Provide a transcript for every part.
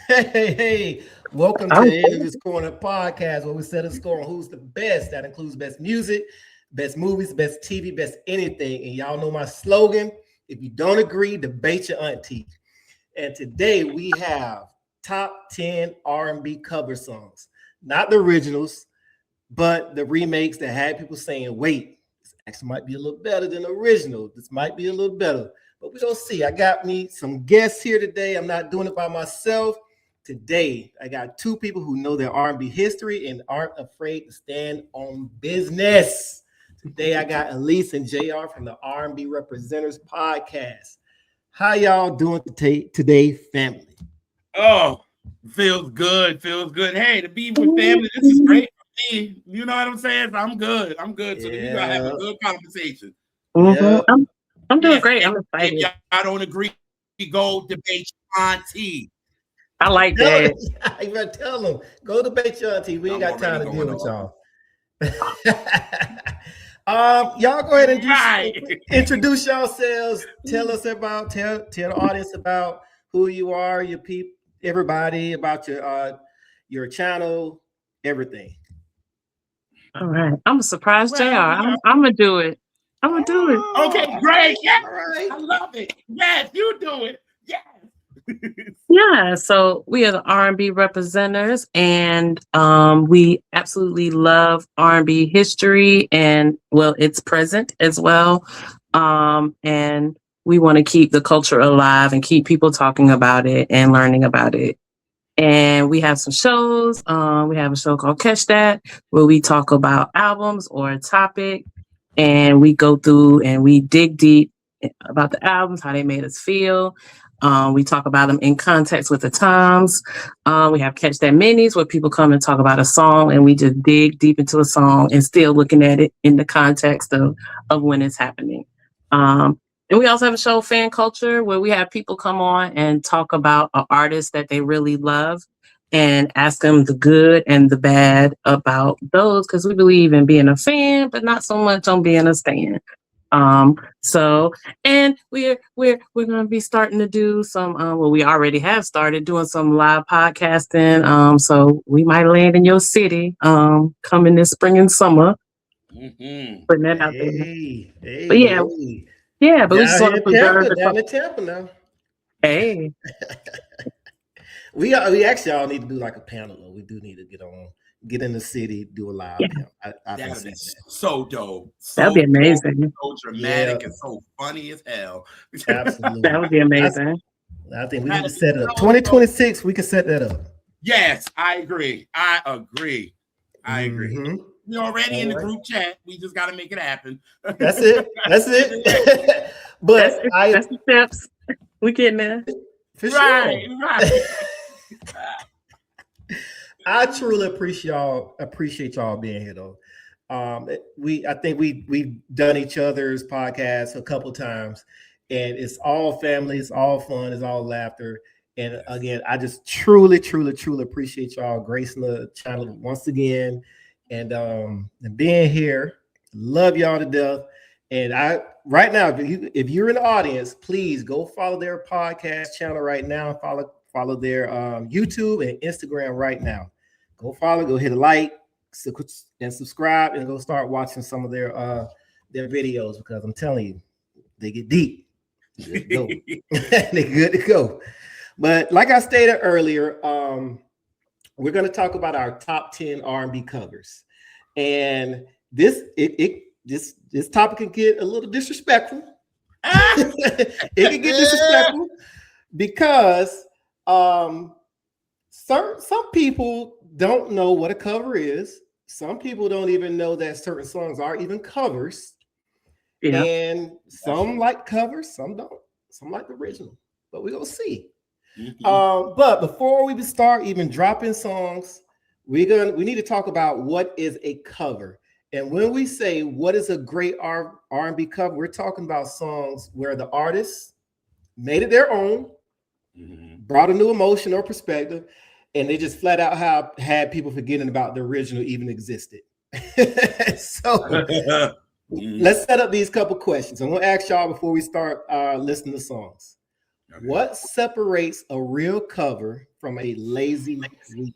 Hey, welcome to the End of This Corner podcast where we set a score on who's the best. That includes best music, best movies, best TV, best anything. And y'all know my slogan. If you don't agree, debate your auntie. And today we have top 10 R&B cover songs. Not the originals, but the remakes that had people saying, wait, this actually might be a little better than the original. This might be a little better. But we don't see. I got me some guests here today. I'm not doing it by myself. Today, I got two people who know their R&B history and aren't afraid to stand on business. Today, I got Alise and JR from the R&B Representers podcast. How y'all doing today, family? Oh, feels good. Hey, to be with family, this is great for me. You know what I'm saying? I'm good. So we're gonna have a good conversation. Yeah. I'm doing great. I'm excited. If y'all don't agree, go debate your auntie. I like that. You better tell them. Go debate your auntie. We ain't got time to deal with y'all. Y'all go ahead and introduce yourselves. Tell the audience about who you are, your people, everybody, about your channel, everything. All right. I'm a surprise, JR. I'm gonna do it. Okay, great. Yeah, right. I love it. Yes, you do it. Yes. Yeah, so we are the R&B Representers, and we absolutely love R&B history, and well, it's present as well. And we want to keep the culture alive and keep people talking about it and learning about it. And we have some shows. We have a show called Catch That, where we talk about albums or a topic, and we go through and we dig deep about the albums, how they made us feel. We talk about them in context with the times. We have Catch That Minis, where people come and talk about a song, and we just dig deep into a song and still looking at it in the context of when it's happening. And we also have a show, Fan Culture, where we have people come on and talk about an artist that they really love and ask them the good and the bad about those, because we believe in being a fan, but not so much on being a stan. So, and we're going to be starting to do some, we already have started doing some live podcasting. So we might land in your city, coming this spring and summer. Mm-hmm. Putting that out there. But yeah, but we just want to preserve down in Tampa now. Hey. we actually all need to do like a panel, though. We do need to get in the city, do a live. Yeah. That would be so dope. That'd be amazing. So dramatic and so funny as hell. Absolutely. That would be amazing. I think we need to set it up. 2026, we can set that up. Yes, I agree. Mm-hmm. We're already in the group chat. We just got to make it happen. That's it. But that's the steps. We getting there. For sure. Right. I truly appreciate y'all being here, though. I think we've done each other's podcasts a couple times, and it's all family, it's all fun, it's all laughter. And again, I just truly appreciate y'all gracing the channel once again, and being here. Love y'all to death. And right now, if you're in the audience, please go follow their podcast channel right now. Follow their YouTube and Instagram right now. Go follow, go hit a like, and subscribe, and go start watching some of their videos, because I'm telling you, they get deep. They're good to go. But like I stated earlier, we're going to talk about our top 10 R&B covers, and this topic can get a little disrespectful. It can get disrespectful because some people don't know what a cover is. Some people don't even know that certain songs are even covers. Yeah. And some like covers, some don't. Some like the original. But we're gonna see. Mm-hmm. But before we start even dropping songs, we need to talk about what is a cover. And when we say what is a great R&B cover, we're talking about songs where the artist made it their own, brought a new emotion or perspective, and they just flat out had people forgetting about the original even existed. So let's set up these couple questions. I'm going to ask y'all before we start listening to songs. Okay. What separates a real cover from a lazy read?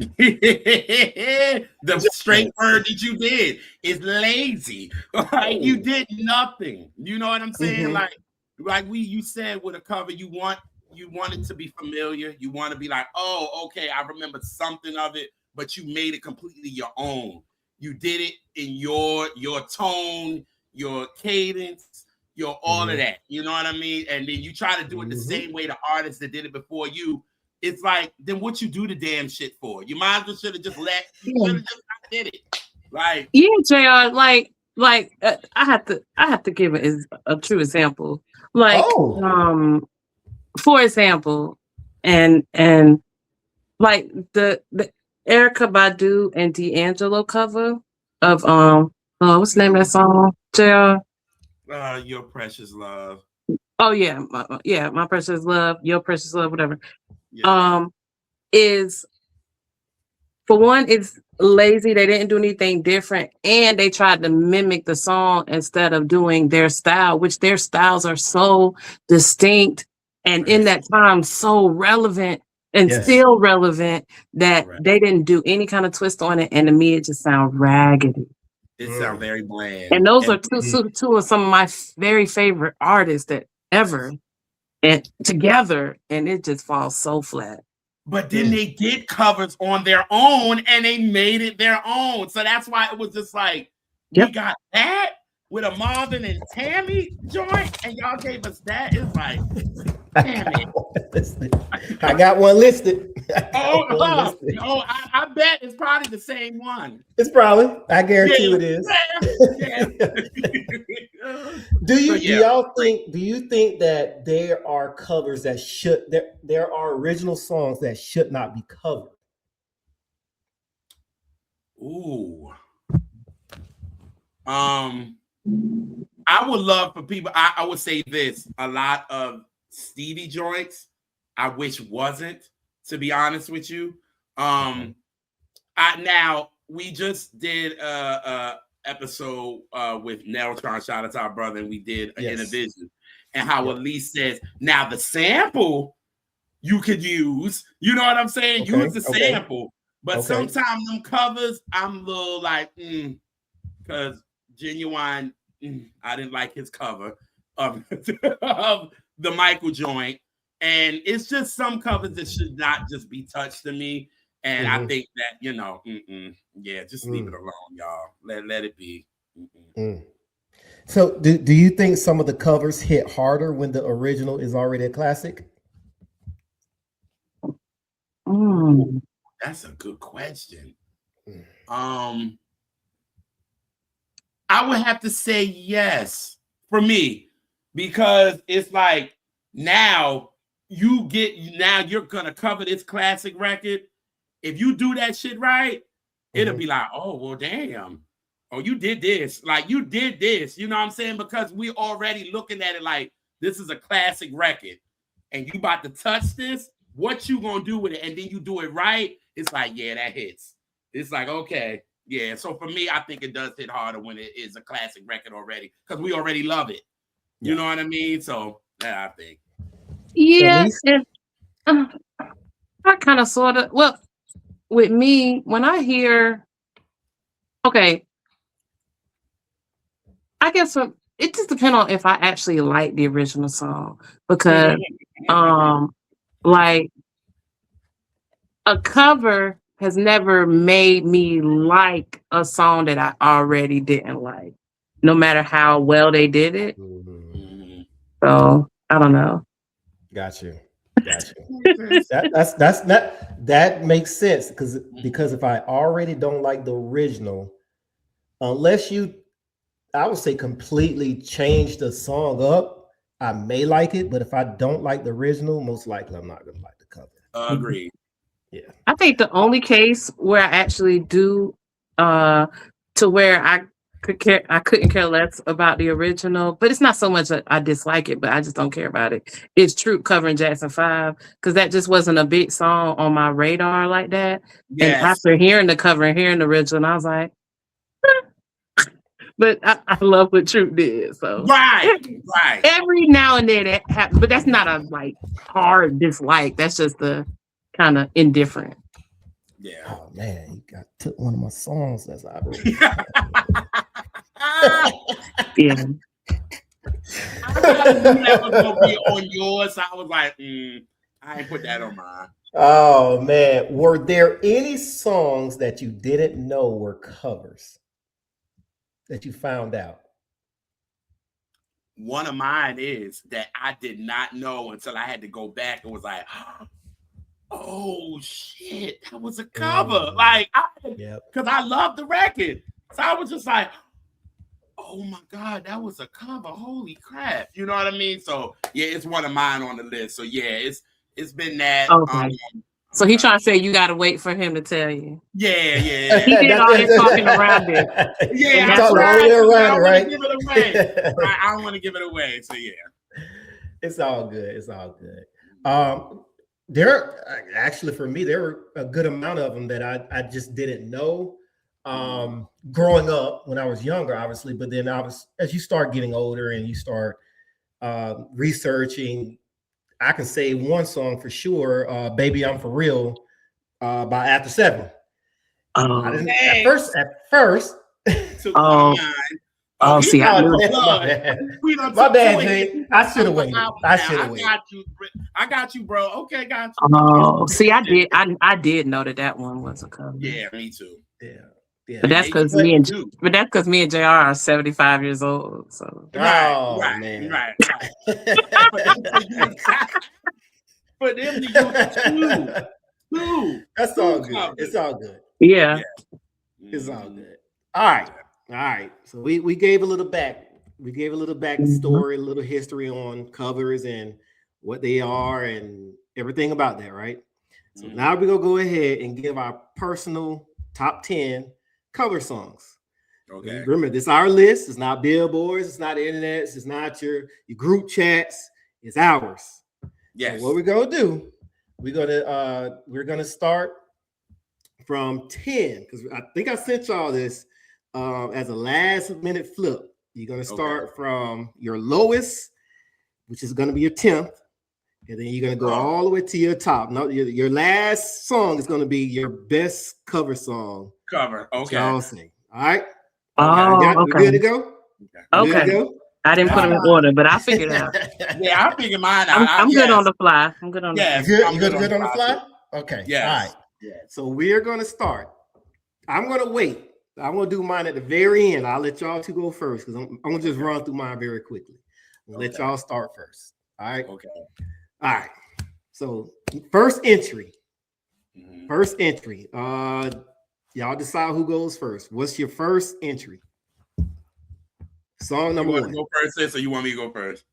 The straight word that you did is lazy. Right? You did nothing. You know what I'm saying? Mm-hmm. Like you said with a cover, you want it to be familiar. You want to be like, oh, okay, I remember something of it, but you made it completely your own. You did it in your tone, your cadence, your all of that. You know what I mean? And then you try to do it the same way the artists that did it before you. It's like, then what you do the damn shit for? You might as well should have just did it. Like, yeah, JR, I have to give a true example. Like, for example, and like the Erykah Badu and D'Angelo cover of what's the name of that song, JR? Your Precious Love. Oh yeah, my precious love, your precious love, whatever. Yeah. Is for one, it's lazy. They didn't do anything different, and they tried to mimic the song instead of doing their style, which their styles are so distinct and in that time so relevant and still relevant that they didn't do any kind of twist on it, and to me it just sounds raggedy. It sounds very bland. And those are two of some of my very favorite artists that ever and together, and it just falls so flat. But then they did covers on their own and they made it their own. So that's why it was just like, we got that with a Marvin and Tammy joint, and y'all gave us that. It's like, damn it. I got one listed. I bet it's probably the same one. It's probably. I guarantee it is. Do you think that there are covers that there are original songs that should not be covered? Ooh. I would love for people. I would say this: a lot of Stevie joints, I wish wasn't. To be honest with you, now we just did a episode with Neltron. Shout out to our brother, and we did an intervision, and how Alise says now the sample you could use. You know what I'm saying? Use the sample, but sometimes them covers I'm a little like because Genuine. I didn't like his cover of the Michael joint. And it's just some covers that should not just be touched to me. And I think that, just leave it alone, y'all. Let it be. So do you think some of the covers hit harder when the original is already a classic? That's a good question. I would have to say yes for me, because it's like now you're gonna cover this classic record. If you do that shit right, it'll be like, oh well, damn. Oh, you did this. Like you did this. You know what I'm saying? Because we already looking at it like this is a classic record, and you about to touch this. What you gonna do with it? And then you do it right. It's like, yeah, that hits. It's like, okay. Yeah, so for me, I think it does hit harder when it is a classic record already, because we already love it. You know what I mean? So, I think. Yeah, I kind of sort of, well, with me, when I hear, I guess it just depends on if I actually like the original song, because, like, a cover has never made me like a song that I already didn't like, no matter how well they did it. So I don't know. Got you. That makes sense, because if I already don't like the original, unless you, I would say, completely change the song up, I may like it. But if I don't like the original, most likely I'm not gonna like the cover. Agreed. Yeah, I think the only case where I actually do, to where I couldn't care less about the original, but it's not so much that I dislike it, but I just don't care about it. It's Troop covering Jackson 5, because that just wasn't a big song on my radar like that. Yes. And after hearing the cover and hearing the original, I was like, but I love what Truth did. So Right. every now and then it happens, but that's not a like hard dislike. That's just the kind of indifferent. Yeah. Oh man, you took one of my songs that's I wrote. Yeah. I thought that was gonna be on yours. I was like, I ain't put that on mine. Oh man, were there any songs that you didn't know were covers that you found out? One of mine is that I did not know until I had to go back and was like, oh shit, that was a cover. Like, because I love the record. So I was just like, oh my God, that was a cover. Holy crap. You know what I mean? So yeah, it's one of mine on the list. So yeah, it's been that. Okay. So he trying to say you gotta wait for him to tell you. Yeah. He did all this talking around it. Yeah, I talking all the way around, right? Give it away. I don't want to give it away. So yeah. It's all good. It's all good. There actually for me, there were a good amount of them that I just didn't know. Growing up when I was younger, obviously, but then as you start getting older and you start researching, I can say one song for sure, Baby I'm For Real by After 7. I didn't, at first. See, I knew my bad, Jay. I should have waited. I got you, bro. Okay, got you. Oh, see, I did know that one was a cover. Yeah, me too. Yeah. But that's because me and JR are 75 years old. So right. But them to two. That's all good. It's all good. Yeah. It's all good. All right. So we gave a little back. We gave a little backstory, a little history on covers and what they are and everything about that, right? So now we're gonna go ahead and give our personal top 10 cover songs. Okay. Remember, this is our list. It's not billboards. It's not the internet. It's not your group chats. It's ours. Yes. So what we're gonna do? We're gonna start from 10 because I think I sent y'all this as a last minute flip. You're gonna start from your lowest, which is gonna be your 10th, and then you're gonna go all the way to your top. No, your last song is gonna be your best cover song. Okay. Y'all sing. All right. Okay. Good to go. Okay. Good to go? I didn't put them in order, but I figured it out. Yeah, I figured mine out. I'm good on the fly. I'm good on the fly. You good on the fly? Okay. Yeah. All right. Yeah. So we're gonna start. I'm gonna wait. I'm gonna do mine at the very end. I'll let y'all two go first because I'm gonna just run through mine very quickly. I'll let y'all start first. All right. Okay. All right. So first entry. Y'all decide who goes first. What's your first entry? Song number one. Go first, sis, or you want me to go first?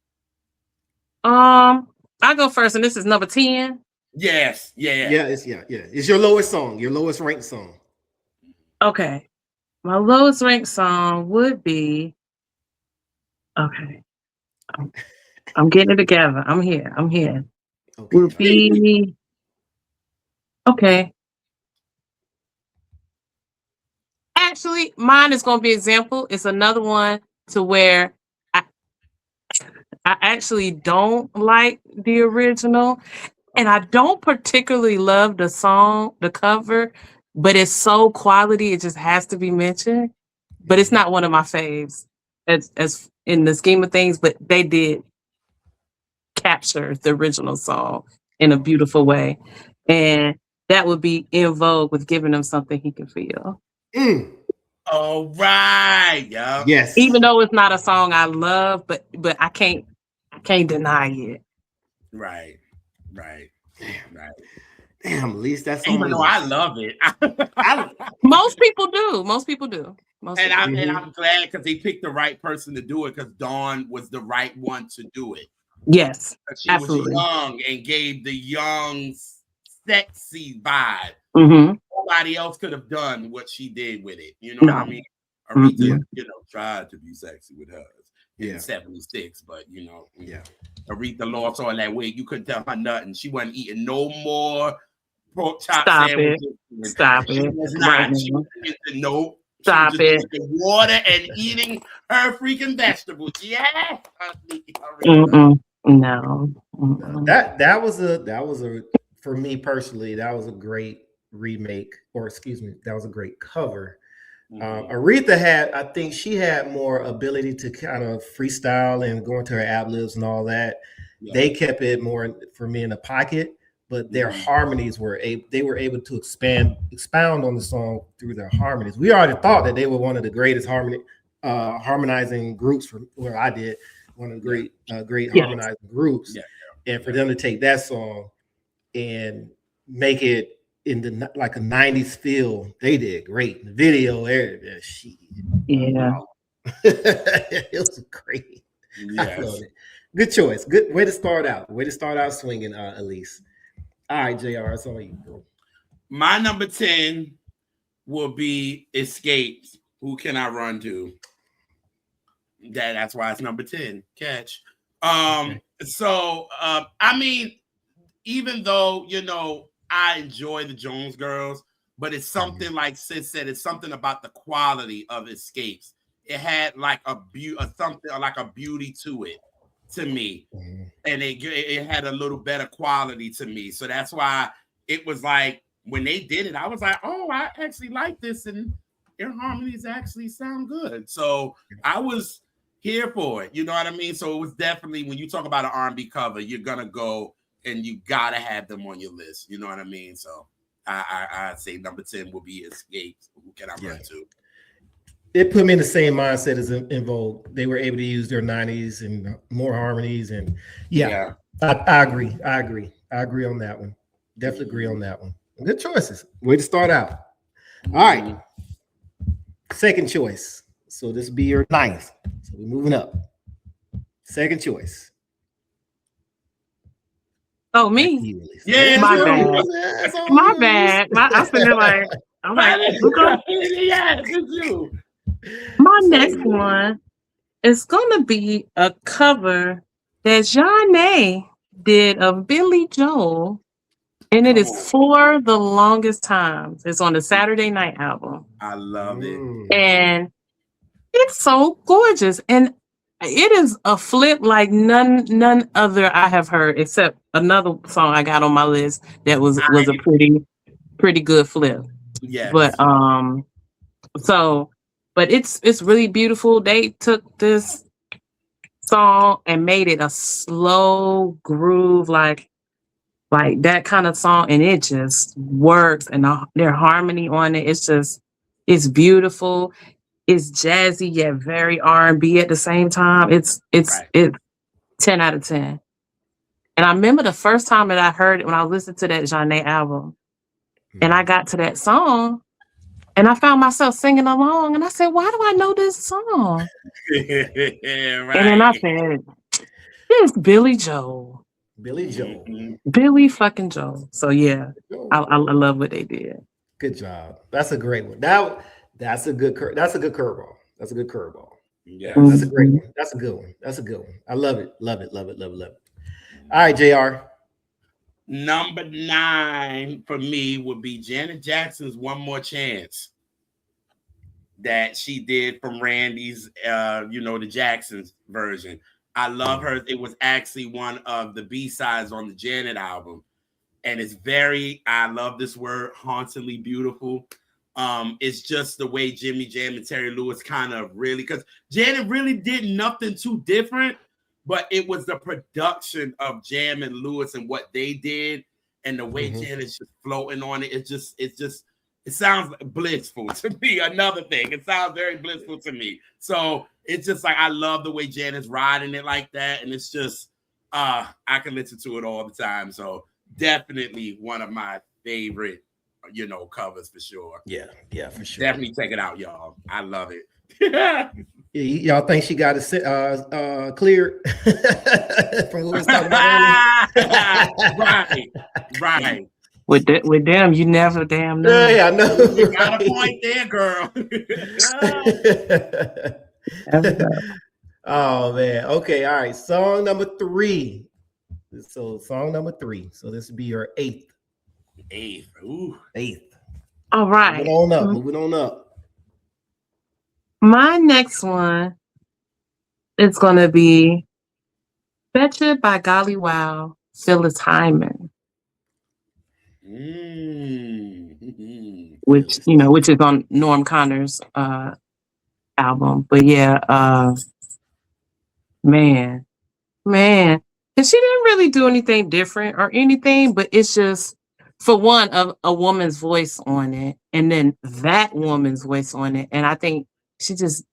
I go first, and this is number 10. Yes. Yeah. It's your lowest song, your lowest ranked song. Okay. My lowest ranked song would be okay. I'm getting it together. I'm here. Okay. Would be okay. Actually, mine is going to be example. It's another one to where I actually don't like the original, and I don't particularly love the song, the cover, but it's so quality it just has to be mentioned. But it's not one of my faves as in the scheme of things. But they did capture the original song in a beautiful way, and that would be In Vogue with Giving Him Something He Can Feel. All right. Yeah. Yes. Even though it's not a song I love, but I can't deny it. Right. Damn, at least that's even though I love it. Most people do. And I'm glad because they picked the right person to do it because Dawn was the right one to do it. Yes. She was young and gave the young, sexy vibe. Nobody else could have done what she did with it. You know what I mean? Aretha, tried to be sexy with hers in 76, but Aretha lost all that weight. You couldn't tell her nothing. She wasn't eating no more pork chop sandwiches. Stop it. She was not. She was nope. Stop she was it. just drinking water and eating her freaking vegetables. Yeah. Mm-mm. No. Mm-mm. That was a for me personally, that was a great remake, or excuse me, that was a great cover. Aretha I think she had more ability to kind of freestyle and go into her ad libs and all that. Yeah. They kept it more for me in the pocket, but their harmonies they were able to expound on the song through their harmonies. We already thought that they were one of the greatest harmonizing groups I did one of the great harmonizing groups. Yeah. And for them to take that song and make it in the like a 90s feel, they did great. The video, Yeah. it was great. Yes. I love it. Good choice. Good way to start out. Way to start out swinging, Alise. All right, JR, it's on you, bro. My number 10 will be Escapes. Who Can I Run To? That's why it's number 10. Catch. Okay. So I mean, even though I enjoy the Jones Girls, but it's something like Sis said, it's something about the quality of Escapes. It had like something like a beauty to it, to me, and it had a little better quality to me. So that's why it was like when they did it, I was like, oh, I actually like this, and their harmonies actually sound good. So I was here for it. You know what I mean? So it was definitely, when you talk about an R&B cover, you're gonna go and you gotta have them on your list. You know what I mean? So I say number 10 will be Escapes. Who Can I Run To? It put me in the same mindset as In Vogue. They were able to use their 90s and more harmonies. And I agree. I agree on that one. Definitely agree on that one. Good choices. Way to start out. All right. Second choice. So this will be your 9th. So we're moving up. Second choice. Oh, me? Yeah, my bad. My bad. I'm sitting there like, I'm like, yes, it's you. My next one is gonna be a cover that Zhané did of Billy Joel, and it is For the Longest Times. It's on the Saturday Night album. I love it. And it's so gorgeous. And it is a flip like none other I have heard, except another song I got on my list that was a pretty good flip. Yes. But it's really beautiful. They took this song and made it a slow groove, like that kind of song, and it just works. And their harmony on it, it's beautiful. It's jazzy yet very R&B at the same time. It's 10 out of 10. And I remember the first time that I heard it, when I listened to that Zhané album, and I got to that song, and I found myself singing along, and I said, why do I know this song? Right. And then I said, it's Billy Joel. Billy Joel. Billy fucking Joel. So yeah, I love what they did. Good job. That's a great one. That's a good curveball. That's a good curveball. Yeah. That's a great one. That's a good one. I love it. Love it. All right, JR. Number 9 for me would be Janet Jackson's One More Chance that she did from Randy's, the Jackson's version. I love her. It was actually one of the B-sides on the Janet album. And it's I love this word, hauntingly beautiful. It's just the way Jimmy Jam and Terry Lewis kind of really, because Janet really did nothing too different, but it was the production of Jam and Lewis and what they did, and the way Janet's just floating on it. It sounds blissful to me. Another thing, it sounds very blissful to me. So it's just like, I love the way Janet's riding it like that, and it's just I can listen to it all the time. So definitely one of my favorite covers for sure. Yeah, for sure. Definitely check it out, y'all. I love it. Y'all think she got it cleared from what we was talking about earlier? Right. With them, you never damn know. Yeah, I know. You got a point there, girl. Oh man. Okay. All right. Song number 3. So song number 3. So this would be your 8th. 8th. Ooh. 8th. All right. Moving on up. My next one is going to be Betcha by Golly Wow, Phyllis Hyman, which is on Norm Connor's album. But yeah, man. And she didn't really do anything different or anything, but it's just, for one, a woman's voice on it, and then that woman's voice on it. And I think she just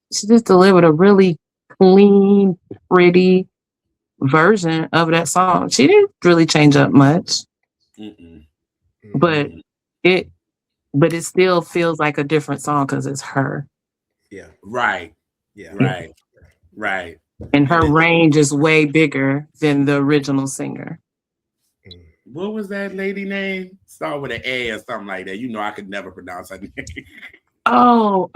delivered a really clean, pretty version of that song. She didn't really change up much. But it still feels like a different song because it's her. Yeah. Right. Yeah. Right. And her range is way bigger than the original singer. What was that lady name? Start with an A or something like that. I could never pronounce her name. Oh,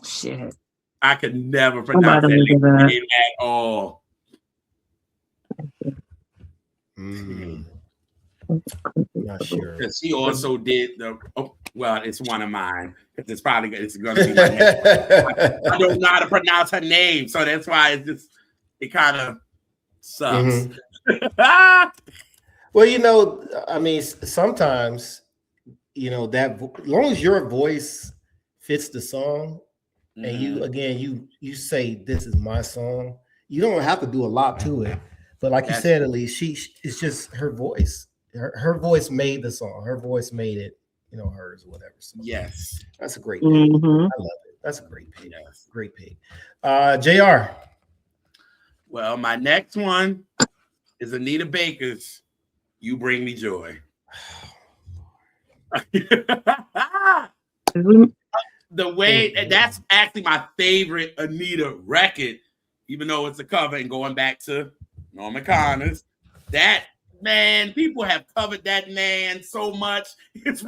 shit. I could never pronounce that name at all. Not sure. Because she also did it's one of mine. It's going to be my next one. I don't know how to pronounce her name, so that's why it kind of sucks. Well, I mean, sometimes, that as long as your voice fits the song, and you say this is my song, you don't have to do a lot to it. But like you said, Alise, it's just her voice. Her voice made the song. Her voice made it, hers or whatever. So yes, that's a great pick. I love it. That's a great pick. Yes. Great pick. JR. Well, my next one is Anita Baker's "You Bring Me Joy." The way that's actually my favorite Anita record, even though it's a cover, and going back to Norman Connors, that man, people have covered that man so much. It's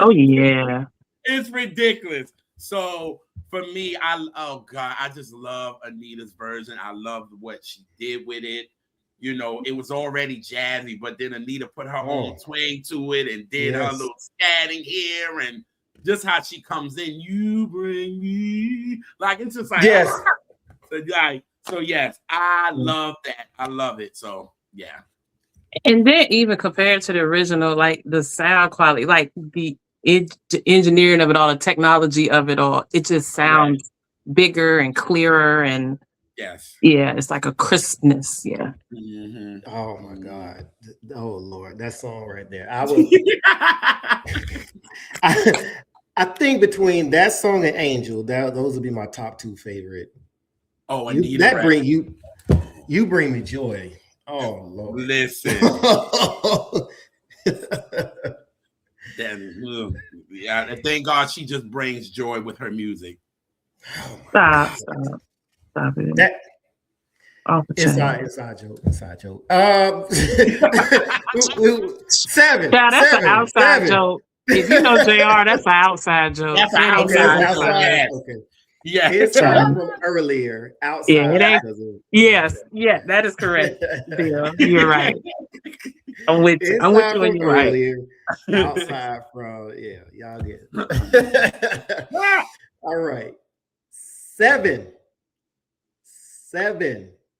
ridiculous. So for me, I just love Anita's version. I love what she did with it. It was already jazzy, but then Anita put her own twang to it and did her little scatting here, and just how she comes in, you bring me, like, it's just like, so yes, I love that. I love it. So yeah. And then even compared to the original, like the sound quality, like the engineering of it all, the technology of it all, it just sounds bigger and clearer, and it's like a crispness. Yeah. Oh my God. Oh Lord, that song right there. I think between that song and Angel, those would be my top two favorite. Oh, you bring me joy. Oh Lord. Listen. Thank God she just brings joy with her music. Stop it. Inside joke. 7. Yeah, that's an outside joke. If you know JR, that's an outside joke. That's an outside joke. Okay. Yeah, it's from earlier. Outside. Yes, that is correct. Bill, you're right. I'm with you. And you're right. Outside from y'all get it. All right, 7,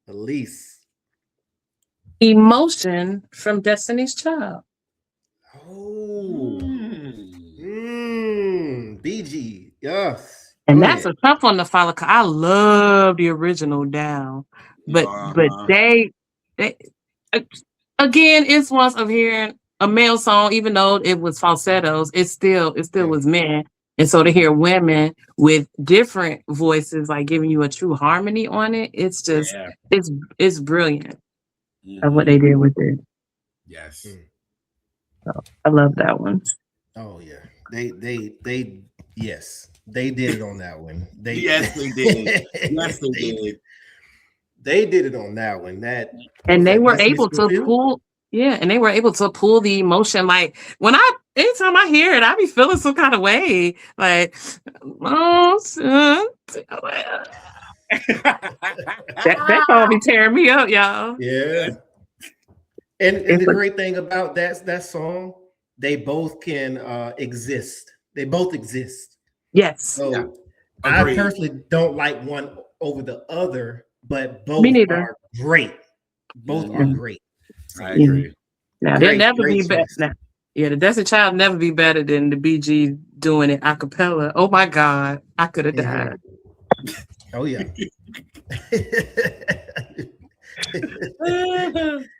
Alise. Emotion from Destiny's Child. Oh, BG, yes. And that's a tough one to follow. Cause I love the original down, but they again, it's once of hearing a male song, even though it was falsettos, it still was men. And so to hear women with different voices, like giving you a true harmony on it, it's just it's brilliant of what they did with it. Yes, so I love that one. Oh yeah, they did it on that one. They did. Yes, they did. They did it on that one. And they were able to pull. Yeah, and they were able to pull the emotion. Like anytime I hear it, I be feeling some kind of way. Like, that all be tearing me up, y'all. Yeah. And the great thing about that song, they both can exist. They both exist. Yes. So I personally don't like one over the other, but Me both neither. are great. Both are great. I agree. Now they'll never be better. Yeah, the Destiny Child never be better than the BG doing it a cappella. Oh my God, I could have died. Oh yeah.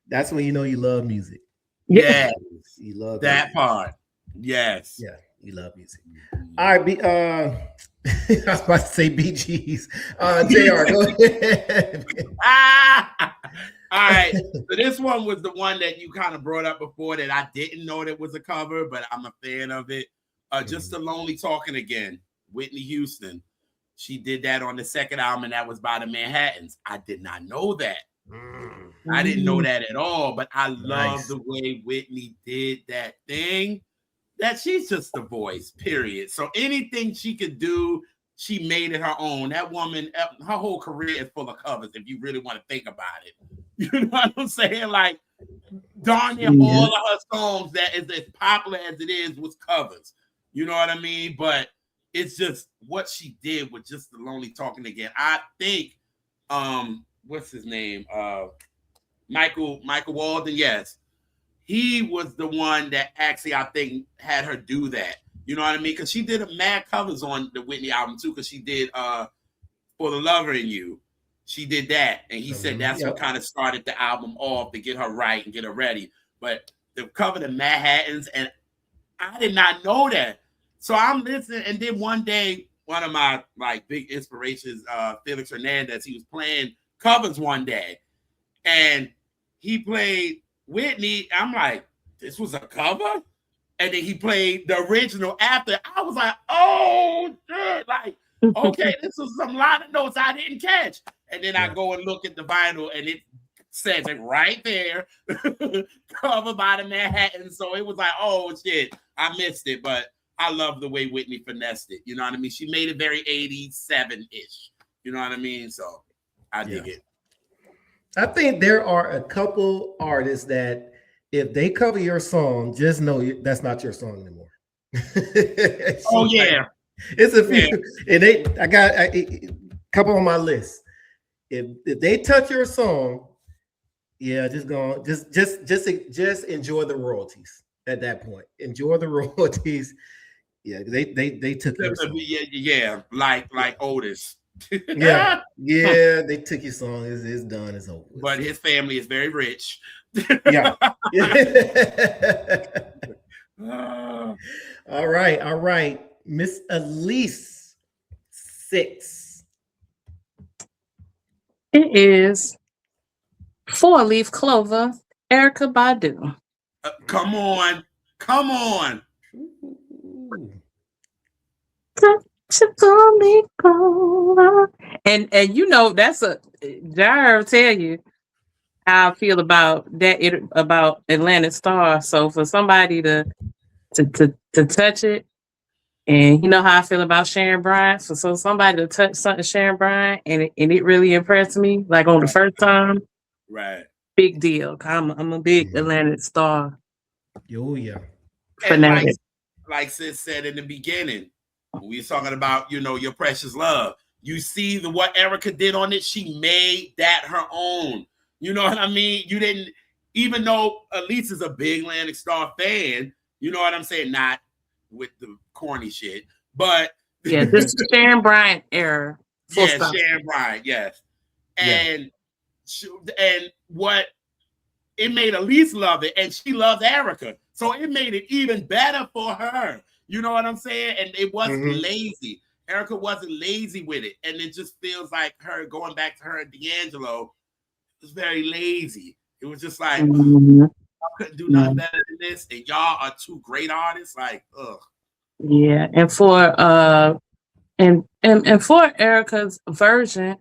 That's when you know you love music. Yes, you love that music. part. Yes. Yeah, you love music. All right, I was about to say BGs. JR, go ahead. All right. So this one was the one that you kind of brought up before that I didn't know that was a cover, but I'm a fan of it. Just the Lonely Talking Again, Whitney Houston. She did that on the second album, and that was by the Manhattans. I did not know that. I didn't know that at all, but I love the way Whitney did that thing. That she's just the voice, period. So anything she could do, she made it her own. That woman, her whole career is full of covers, if you really want to think about it. You know what I'm saying? Like, darn near all of her songs that is as popular as it is was covers. You know what I mean? But it's just what she did with just the Lonely Talking Again. I think, what's his name? Michael Walden, yes. He was the one that actually, I think, had her do that. You know what I mean? Because she did a mad covers on the Whitney album, too, because she did For the Lover in You. She did that. And he said that's what kind of started the album off to get her right and get her ready. But the cover the Manhattans, and I did not know that. So I'm listening, and then one day, one of my like big inspirations, Felix Hernandez, he was playing covers one day, and he played Whitney. I'm like, this was a cover? And then he played the original after. I was like, oh, shit. Like, okay, this was some line of notes I didn't catch. And then I go and look at the vinyl, and it says it right there, covered by the Manhattan. So it was like, oh, shit, I missed it. But I love the way Whitney finessed it. You know what I mean? She made it very 87-ish. You know what I mean? So I dig it. I think there are a couple artists that if they cover your song, just know that's not your song anymore. Oh yeah, it's a few, and I got a couple on my list. If they touch your song, just enjoy the royalties at that point. Enjoy the royalties. Yeah, they took your song. Like Otis. yeah, they took your song. It's done. It's over. But his family is very rich. Yeah. All right. Miss Alise, 6. It is 4-Leaf Clover, Erykah Badu. Come on. And you know that's a JR tell you how I feel about that about Atlantic Star. So for somebody to touch it, and you know how I feel about Sharon Bryant. So somebody to touch something Sharon Bryant and it really impressed me, like on the first time. Right. Big deal. I'm a big Atlantic Star. Oh yeah. And like Sis said in the beginning, we were talking about, Your Precious Love. You see what Erykah did on it. She made that her own. You know what I mean? You didn't, even though Alise is a big Atlantic Star fan, you know what I'm saying? Not with the corny shit, but yeah, this is Sharon Bryant era. Sharon Bryant, yes. And what it made Alise love it, and she loves Erykah. So it made it even better for her. You know what I'm saying? And it wasn't lazy. Erykah wasn't lazy with it. And it just feels like her going back to her and D'Angelo was very lazy. It was just like, I couldn't do nothing better than this. And y'all are two great artists. Like, ugh. Yeah. And for and for Erykah's version,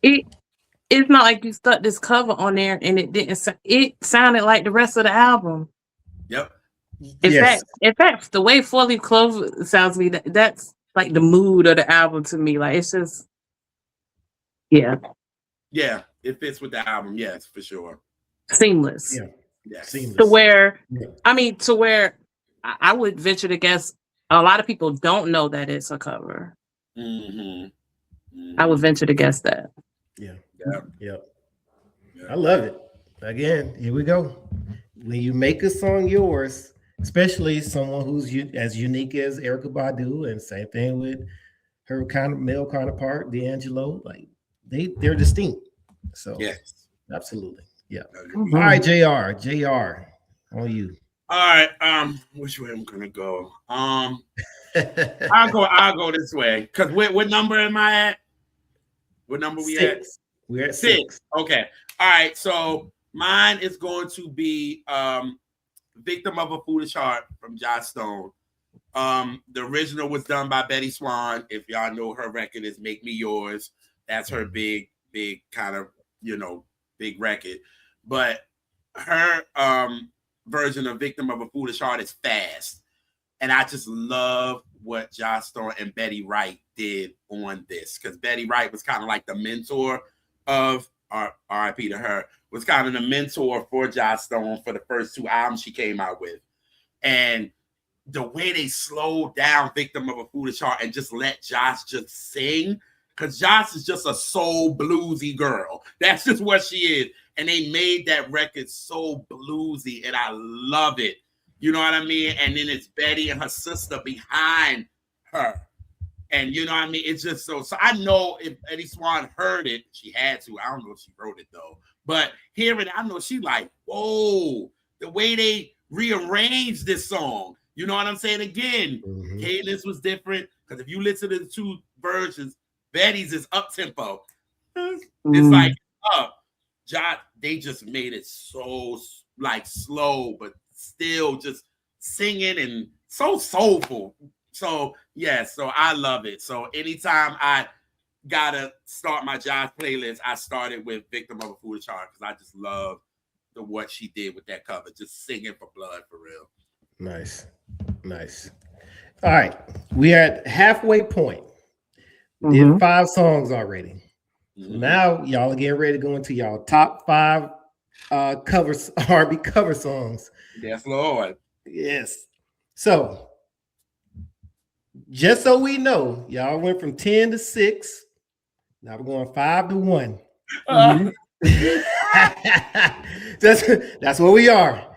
it's not like you stuck this cover on there and it sounded like the rest of the album. Yep. In fact, the way 4-Leaf Clover sounds to me, that's like the mood of the album to me. Like it's just, yeah, it fits with the album. Yes, for sure. Seamless. Yeah, yes. Seamless. To where I would venture to guess a lot of people don't know that it's a cover. I would venture to guess that. Yeah. Yeah. Yep. I love it. Again, here we go. When you make a song yours, especially someone who's as unique as Erykah Badu, and same thing with her kind of male counterpart, D'Angelo, like they're distinct. So Yes. Absolutely. Yeah. Mhm. All right, JR, on you. All right. Which way I'm gonna go? I'll go this way. Cause what number am I at? What number we at? We're at 6. Okay. All right. So mine is going to be Victim of a Foolish Heart from Joss Stone. The original was done by Betty Swan. If y'all know her record is Make Me Yours. That's her big kind of, big record. But her version of Victim of a Foolish Heart is fast. And I just love what Joss Stone and Betty Wright did on this. Because Betty Wright was kind of like the mentor of, R.I.P. to her, was kind of the mentor for Joss Stone for the first 2 albums she came out with. And the way they slowed down Victim of a Foolish Heart and just let Joss just sing, because Joss is just a soul bluesy girl. That's just what she is. And they made that record so bluesy, and I love it. You know what I mean? And then it's Betty and her sister behind her. And you know what I mean? It's just so I know if Eddie Swan heard it, she had to. I don't know if she wrote it though. But hearing it, I know she like, whoa, the way they rearranged this song. You know what I'm saying? Again, cadence was different. Because if you listen to the 2 versions, Betty's is up tempo. It's like up. They just made it so like slow, but still just singing and so soulful. So so I love it. So anytime I gotta start my Joss playlist, I started with Victim of a Foolish Heart because I just love what she did with that cover, just singing for blood for real. Nice. All right, we are at halfway point. We did 5 songs already. Now y'all are getting ready to go into y'all top 5 covers, R&B cover songs. Yes, Lord. Yes. So just so we know, y'all went from 10 to 6. Now we're going 5 to 1. That's where we are.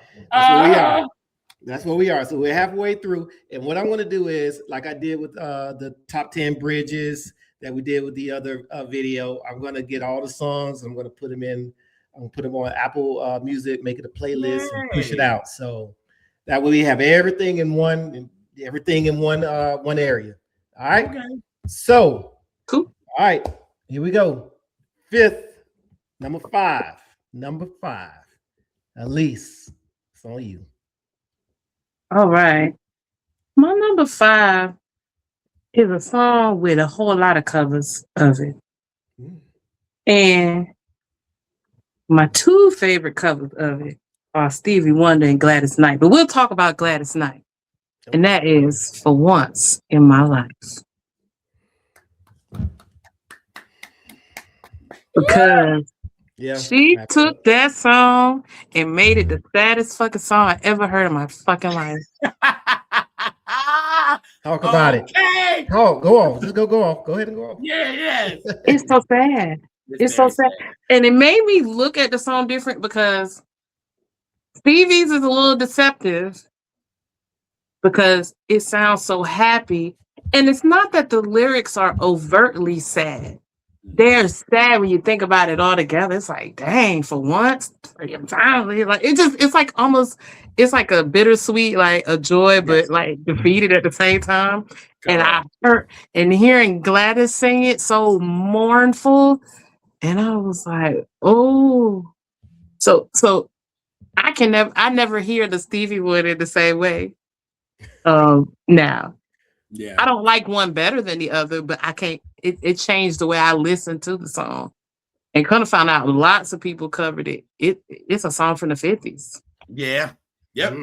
That's where we are. So we're halfway through. And what I'm going to do is, like I did with the top 10 bridges that we did with the other video, I'm going to get all the songs. I'm going to put them in. I'm going to put them on Apple Music, make it a playlist, and push it out. So that way we have everything in one area. All right. Okay. So cool. All right. Here we go. 5th, number 5. Alise, it's on you. All right. My number 5 is a song with a whole lot of covers of it. And my 2 favorite covers of it are Stevie Wonder and Gladys Knight. But we'll talk about Gladys Knight. And that is For Once in My Life. Because she took that song and made it the saddest fucking song I ever heard in my fucking life. Talk about it. Go on. Just go off. Go ahead and go off. Yeah. It's so sad. It's so sad. And it made me look at the song different because Stevie's is a little deceptive because it sounds so happy. And it's not that the lyrics are overtly sad. They're sad when you think about it all together. It's like, dang, for once, like it's like almost, it's like a bittersweet, like a joy, but like defeated at the same time. And I heard and hearing Gladys sing it so mournful, and I was like, oh, so I never hear the Stevie one in the same way. Now. Yeah. I don't like one better than the other, but I can't. It changed the way I listen to the song, and kind of found out lots of people covered it. It's a song from the 50s. Yeah. Yep.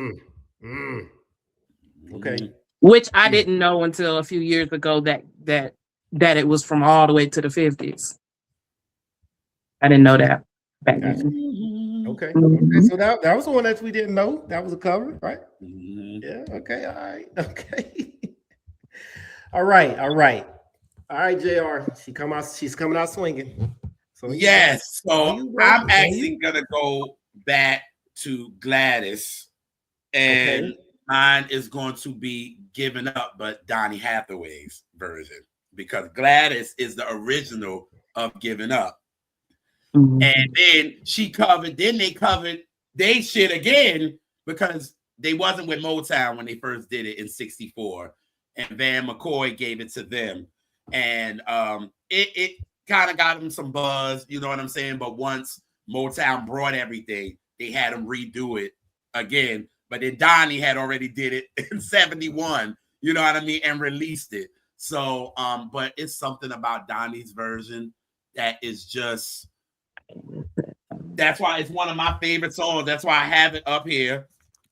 Okay. Which I didn't know until a few years ago that it was from all the way to the 50s. I didn't know that back then. Okay. So that was the one that we didn't know. That was a cover, right? Yeah. Okay. All right. Okay. All right. All right, JR. She's coming out swinging. So Yes. So you, bro. I'm actually gonna go back to Gladys, and mine is going to be Given Up, but Donny Hathaway's version, because Gladys is the original of Given Up. Mhm. And then they covered they shit again, because they wasn't with Motown when they first did it in 64. And Van McCoy gave it to them. And it kind of got them some buzz, you know what I'm saying? But once Motown brought everything, they had them redo it again. But then Donny had already did it in 71, you know what I mean, and released it. So, but it's something about Donny's version that is just, that's why it's one of my favorite songs. That's why I have it up here,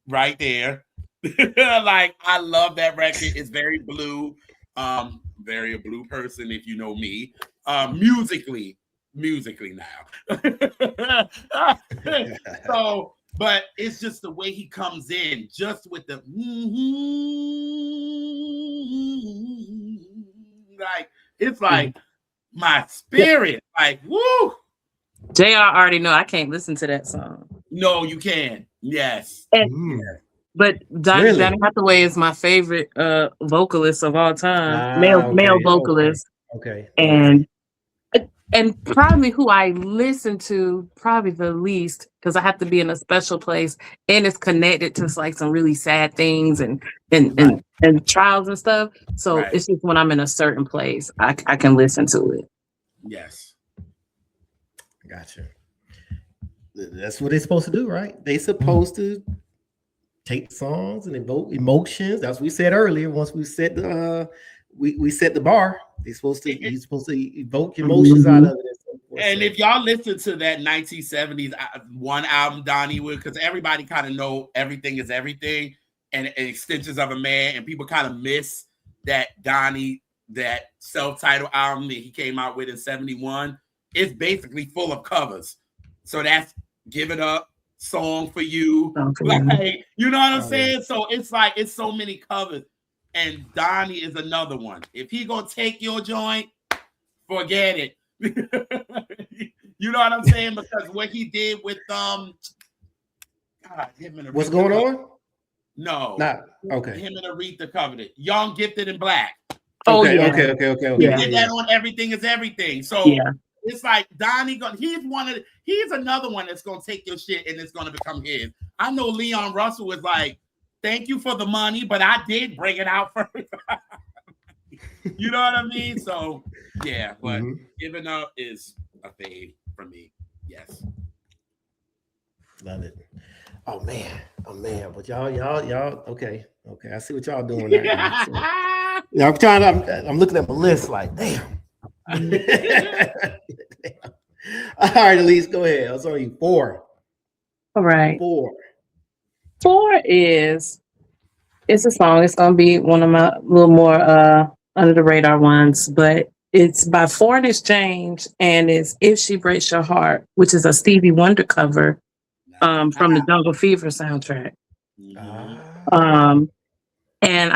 right there. Like, I love that record. It's very blue. Very a blue person, if you know me. Musically now. So, but it's just the way he comes in, just with the like, it's like my spirit, like, woo. JR already know I can't listen to that song. No, you can. Yes. But Really? Donny Hathaway is my favorite vocalist of all time, male vocalist. Okay. And probably who I listen to probably the least, because I have to be in a special place, and it's connected to like some really sad things and trials and stuff. So it's just when I'm in a certain place, I can listen to it. Yes. Gotcha. That's what they're supposed to do, right? They're supposed to take songs and evoke emotions. As we said earlier, once we set the we set the bar, you're supposed to evoke emotions out of it. And if y'all listen to that 1970s one album Donny would, because everybody kind of know Everything Is Everything and Extensions of a Man, and people kind of miss that Donny, that self-titled album that he came out with in 71. It's basically full of covers. So that's Give It Up, Song for You, like, you know what I'm saying? So it's like, it's so many covers, and Donny is another one. If he gonna take your joint, forget it. You know what I'm saying? Because what he did with God, him and what's going on? No, not okay. Him and Aretha covered it. Young, Gifted, and Black. Okay. Yeah. He did that on Everything Is Everything. So it's like Donny, he's another one that's gonna take your shit and it's gonna become his. I know Leon Russell was like, thank you for the money, but I did bring it out first. You know what I mean? So yeah, but Giving Up is a fave for me. Yes. Love it. Oh man. But y'all. Okay. I see what y'all doing now. So, I'm looking at my list like, damn. All right, Alise, go ahead. I was on you. 4. All right. 4 is, it's a song. It's gonna be one of my little more under the radar ones, but it's by Foreign Exchange, and it's If She Breaks Your Heart, which is a Stevie Wonder cover from the Jungle Fever soundtrack. And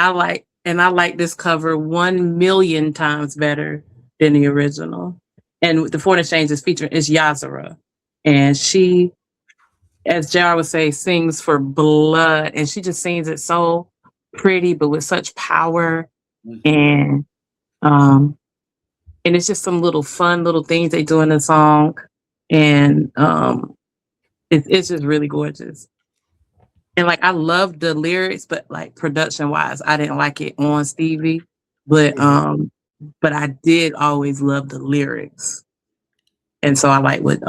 I like this cover 1,000,000 times better than the original. And the Foreign Exchange is featuring is Yazara, and she, as JR would say, sings for blood, and she just sings it so pretty, but with such power. And it's just some little fun little things they do in the song, and it's just really gorgeous. And like, I love the lyrics, but like production wise, I didn't like it on Stevie, but I did always love the lyrics, and so I like what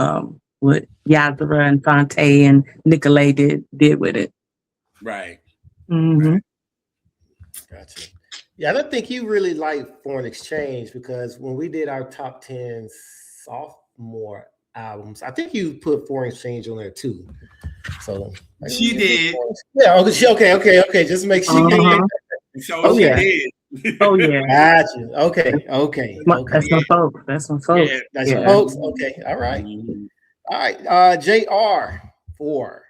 Yazara and Fonte and Nicolay did with it. Right. Right. Gotcha. Yeah, I don't think you really like Foreign Exchange, because when we did our top 10 sophomore albums, I think you put Foreign Exchange on there too. So she did. Yeah. Okay. Just make sure. So she did. Oh yeah. Gotcha. Okay. That's my folks. That's my folks. Yeah, that's your folks. Okay. All right. All right. JR 4.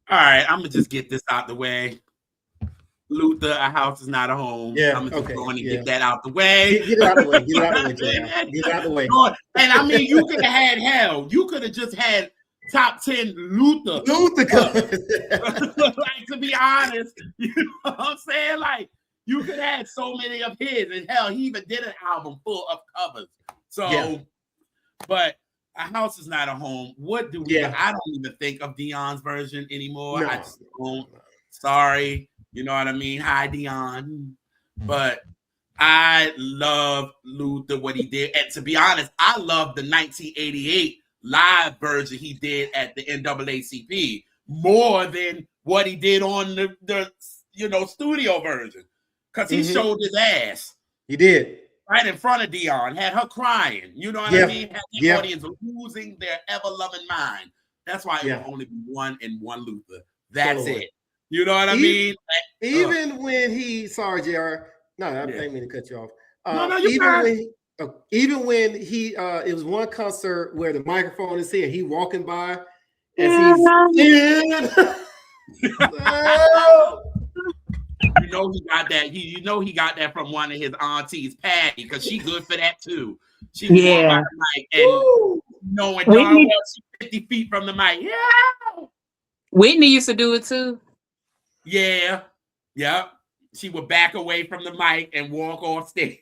All right. I'm gonna just get this out the way. Luther, a house is not a home. Yeah, I'm just okay, going to yeah. get that out the way. Get it out the way. Get it out the way, JR. Get it out the way. And I mean, you could have had hell. You could have just had top 10 Luther. Like, to be honest, you know what I'm saying? Like, you could have had so many of his, and hell, he even did an album full of covers. So, Yeah. But a house is not a home. What do we? I don't even think of Dion's version anymore. No. I just don't. Sorry, you know what I mean? Hi, Dion. But I love Luther, what he did. And to be honest, I love the 1988 live version he did at the NAACP more than what he did on the studio version. Because he showed his ass. He did. Right in front of Dion, had her crying. You know what I mean? Had the audience losing their ever-loving mind. That's why it will only be one and one Luther. That's it. You know what I mean? Even when he, sorry, JR. No, I didn't mean to cut you off. No, you're fine. Even when he, it was one concert where the microphone is here, he walking by as he's You know he got that. He got that from one of his aunties, Patty, because she good for that too. She was by the mic and knowing darn well she's 50 feet from the mic. Yeah. Whitney used to do it too. Yeah. Yep. She would back away from the mic and walk off stage.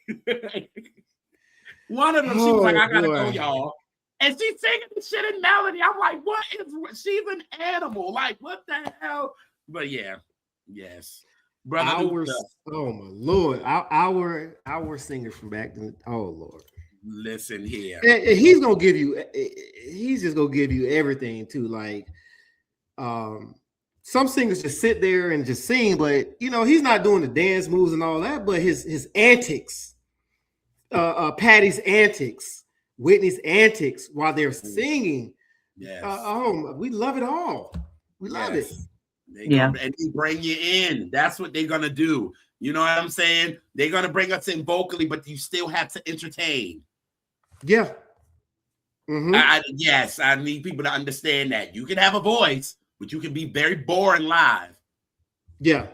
One of them, she was like, I gotta go, y'all. And she's singing the shit in melody. I'm like, what is she's an animal? Like, what the hell? But yeah, yes. Brother, oh my Lord, our singer from back then. Oh Lord, listen here. And he's gonna give you. He's just gonna give you everything too. Like, some singers just sit there and just sing, but he's not doing the dance moves and all that. But his antics, Patty's antics, Whitney's antics while they're singing. Yes. We love it all. We love it. And they bring you in. That's what they're gonna do. You know what I'm saying? They're gonna bring us in vocally, but you still have to entertain. Yeah. I need people to understand that you can have a voice, but you can be very boring live. Yeah.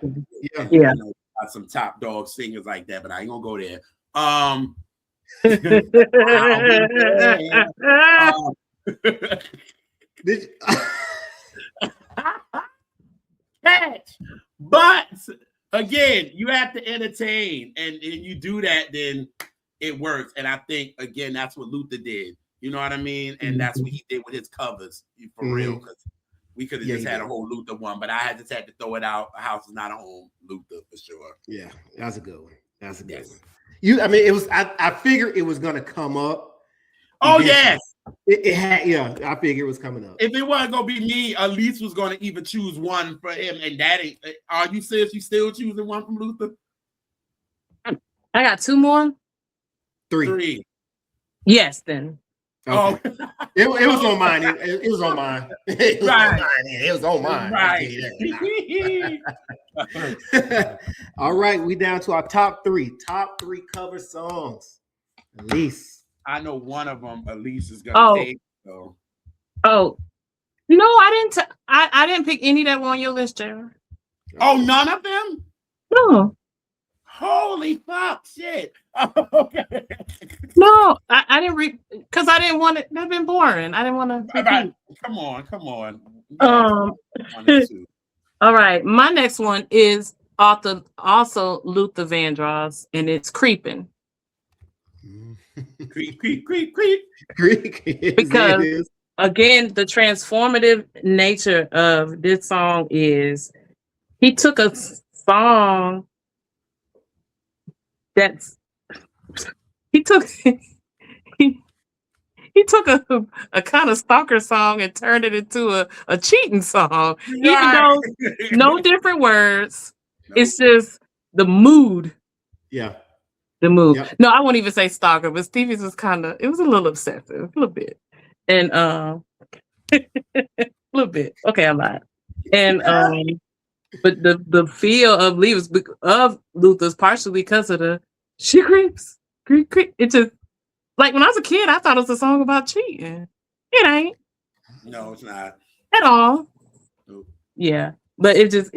Got some top dog singers like that, but I ain't gonna go there. But again, you have to entertain, and you do that, then it works. And I think again, that's what Luther did. You know what I mean? And that's what he did with his covers, for real. Because we could have just had a whole Luther one, but I just had to throw it out. A house is not a home, Luther for sure. Yeah, that's a good one. That's a good one. I mean, it was. I figured it was gonna come up. Oh yes. It had, I figured it was coming up. If it wasn't gonna be me, Alise was gonna even choose one for him, and that ain't. Are you serious? You still choosing one from Luther? I got two more. Three. Yes, then. Okay. Oh, it was on mine. It was on mine. It was on mine. Right. All right, we down to our top three cover songs. Alise. I know one of them Alise is gonna take. So. Oh, no, I didn't pick any that were on your list, JR. Oh, none of them? No. Holy fuck, shit. Okay. No, I didn't read because I didn't want it. That'd been boring. I didn't want to. Right. Come on. All right. My next one is also Luther Vandross, and it's Creeping. Creep. Because again, the transformative nature of this song is he took a song he took a kind of stalker song and turned it into a cheating song. Even though no different words. Nope. It's just the mood. Yeah. The mood. Yep. No, I won't even say stalker, but Stevie's was it was a little obsessive, a little bit. And a little bit. Okay, I lied. And but the feel of Luther's partially because of the she creeps. Creep. It just like when I was a kid, I thought it was a song about cheating. It ain't. No, it's not. At all. Nope. Yeah. But it's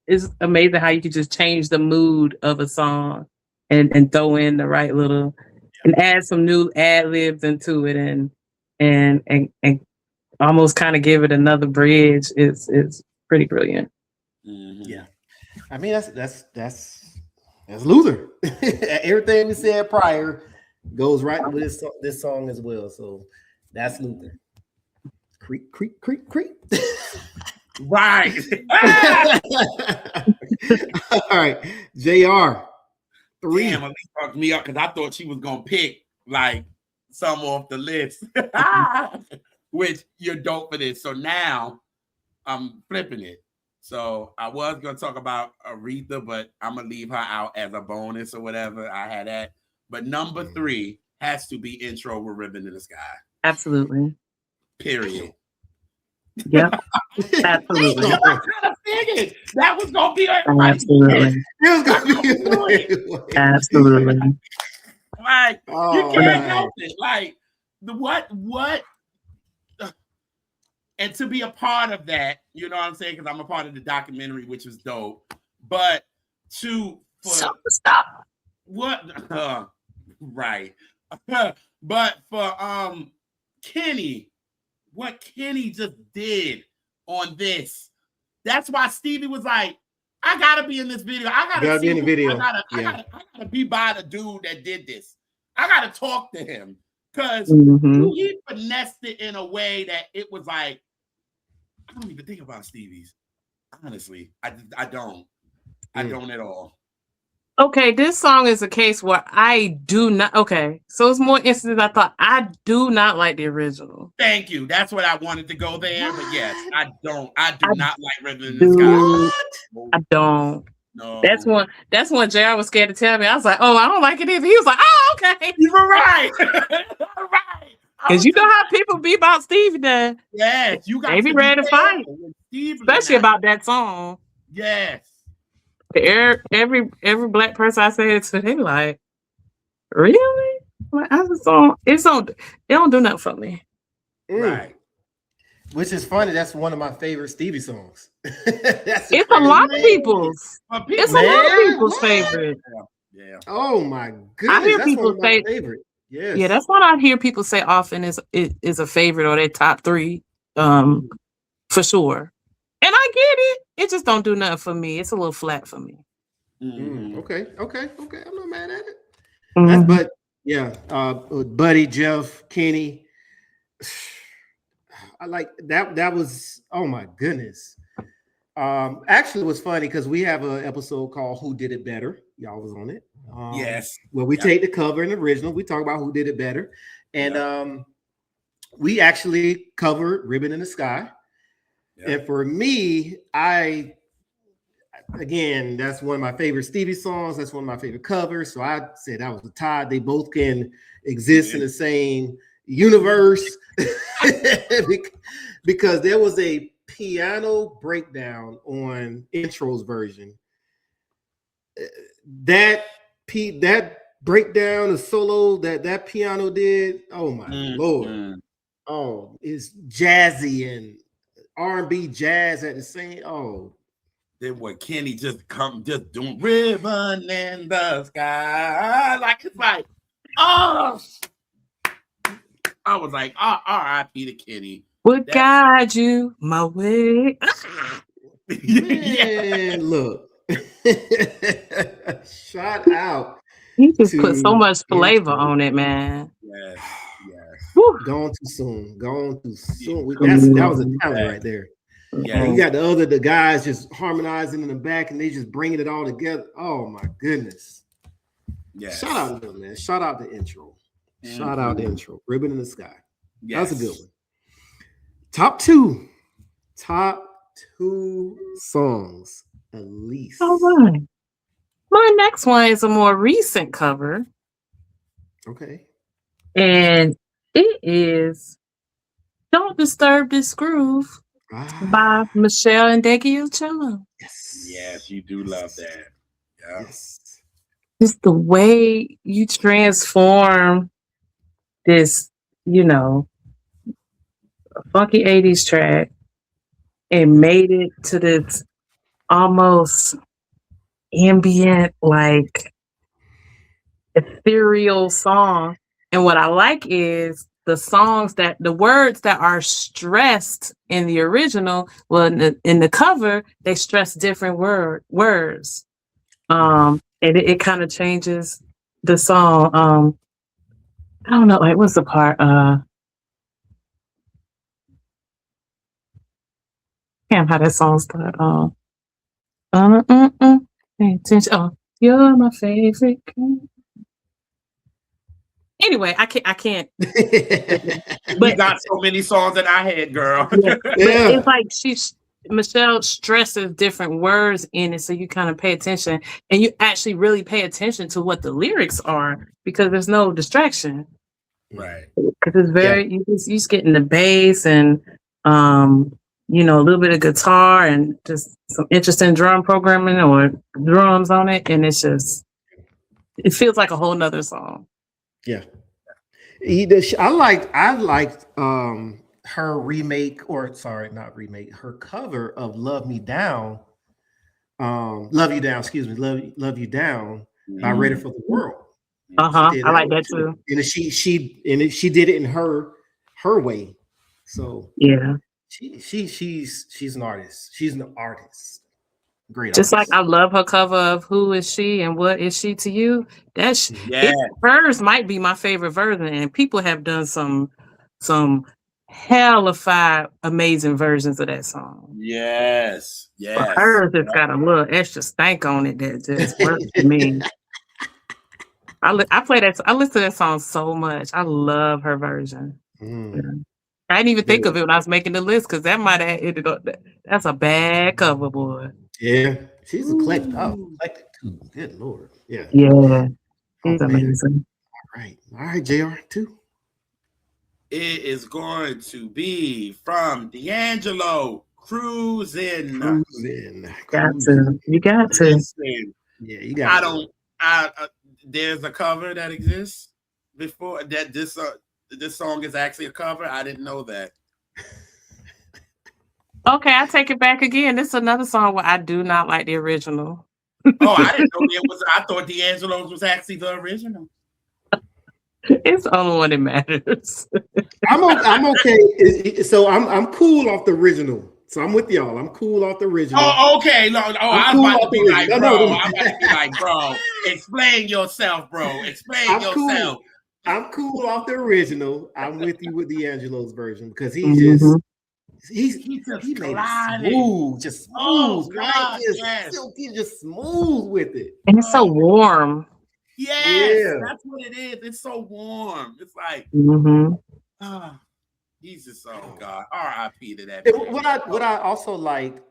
it's amazing how you can just change the mood of a song and throw in the right little and add some new ad libs into it and almost kind of give it another bridge. It's pretty brilliant. Yeah, I mean that's Luther. Everything we said prior goes right with this song as well. So that's Luther. Creep, creep, creep, creep. Right. All right, JR. 3. Damn, Alise fucked me up because I thought she was gonna pick like some off the list, which you're dope for this. So now I'm flipping it. So I was gonna talk about Aretha, but I'm gonna leave her out as a bonus or whatever. I had that. But number 3 has to be Intro with Ribbon in the Sky. Absolutely. Period. Yep. Absolutely. I kind of figured that was gonna be Absolutely. It was gonna be Absolutely. like you can't help it. Like the what and to be a part of that, you know what I'm saying? Because I'm a part of the documentary, which was dope. But Superstar. What right. But for Kenny, what Kenny just did on this, that's why Stevie was like, I gotta be in this video. I gotta be in the video. I gotta be by the dude that did this. I gotta talk to him because he finessed it in a way that it was like, I don't even think about Stevie's. Honestly, I don't. I don't at all. Okay, this song is a case where I do not. Okay, so it's more instances I thought I do not like the original. Thank you. That's what I wanted to go there, but yes, I don't. I do not like Ribbon in the Sky. I don't. No. That's one JR was scared to tell me. I was like, oh, I don't like it either. He was like, oh, okay. You were right. Right. Because you know how people be about Stevie now. Yes, you got. They be ready to fight, especially about that song. Yes. Every black person I say it to, they like, really? Like, it don't do nothing for me. Right. Which is funny. That's one of my favorite Stevie songs. It's a lot of people's. It's a lot of people's favorite. Yeah. Oh my goodness. I hear people say favorite. Yes. Yeah, that's what I hear people say often is a favorite or their top 3, for sure. And I get it. It just don't do nothing for me. It's a little flat for me. Okay. I'm not mad at it. But yeah, Buddy, Jeff, Kenny. I like that. That was, oh my goodness. Actually, it was funny because we have an episode called "Who Did It Better." Y'all was on it. Yes. Well, we take the cover and original. We talk about who did it better, and we actually covered "Ribbon in the Sky." And for me, again, that's one of my favorite Stevie songs. That's one of my favorite covers. So I said that was a tie. They both can exist in the same universe because there was a piano breakdown on Intro's version. That breakdown, the solo that piano did, oh my Lord. Oh, it's jazzy and R&B jazz at the same. Oh, then what Kenny just doing Ribbon in the Sky. Like it's like, oh, I was like, R.I.P. to Kenny. Would guide you my way. Man, look. Shout out. He just put so much flavor on it, man. Yes. Gone too soon. That was a talent right there. Yeah, you got the guys just harmonizing in the back and they just bringing it all together. Oh my goodness. Yeah. Shout out to them, man. Shout out the intro. Shout out the intro. Ribbon in the Sky. Yes. That's a good one. Top two songs, Alise. All right. My next one is a more recent cover. Okay. And it is Don't Disturb This Groove by Michelle and Deggy Cello. Yes, you do love that. Yeah. Yes. Just the way you transform this, funky 80s track and made it to this almost ambient, like ethereal song. And what I like is the words that are stressed in the original, well, in the cover, they stress different words. And it kind of changes the song. I don't know, like what's the part? Can't how that song start. Pay attention. Oh, you're my favorite. Anyway, I can't. We got so many songs in our head, girl. Yeah. But it's like Michelle stresses different words in it, so you kind of pay attention, and you actually really pay attention to what the lyrics are because there's no distraction. Right. Because it's very you just getting the bass and a little bit of guitar and just some interesting drum programming or drums on it, and it feels like a whole nother song. Yeah. I liked her remake, or sorry, not remake, her cover of Love You Down, Love You Down by Ready for the World. I like that too. And she did it in her way. So yeah. She's an artist. She's an artist. Great. Just artist. like I love her cover of Who Is She and What Is She to You? Hers might be my favorite version, and people have done some hellified amazing versions of that song. Yes. But hers has got a little extra stank on it that just works for me. I listen to that song so much. I love her version. Yeah. I didn't even think of it when I was making the list because that might have ended up. That's a bad cover, boy. Yeah, she's eclectic. Eclectic too. Good Lord. Yeah. Yeah. She's amazing. All right, JR, 2. It is going to be from D'Angelo, Cruising. You got to. Listen, yeah, you got to. There's a cover that exists before that. This song is actually a cover. I didn't know that. Okay, I take it back again. This is another song where I do not like the original. Oh, I didn't know it was. I thought D'Angelo's was actually the original. It's the only one that matters. I'm okay. So I'm cool off the original. So I'm with y'all. I'm cool off the original. Oh, okay. No, I was about to be like, bro. I'm about to be like, bro. Explain yourself, bro. Explain yourself. Cool. I'm cool off the original. I'm with you with D'Angelo's version because he made it smooth, just smooth, oh, right? God, Just silky, just smooth with it. And it's so warm. Yes, that's what it is. It's so warm. It's like, he's just God. R.I.P. to that. What I also like,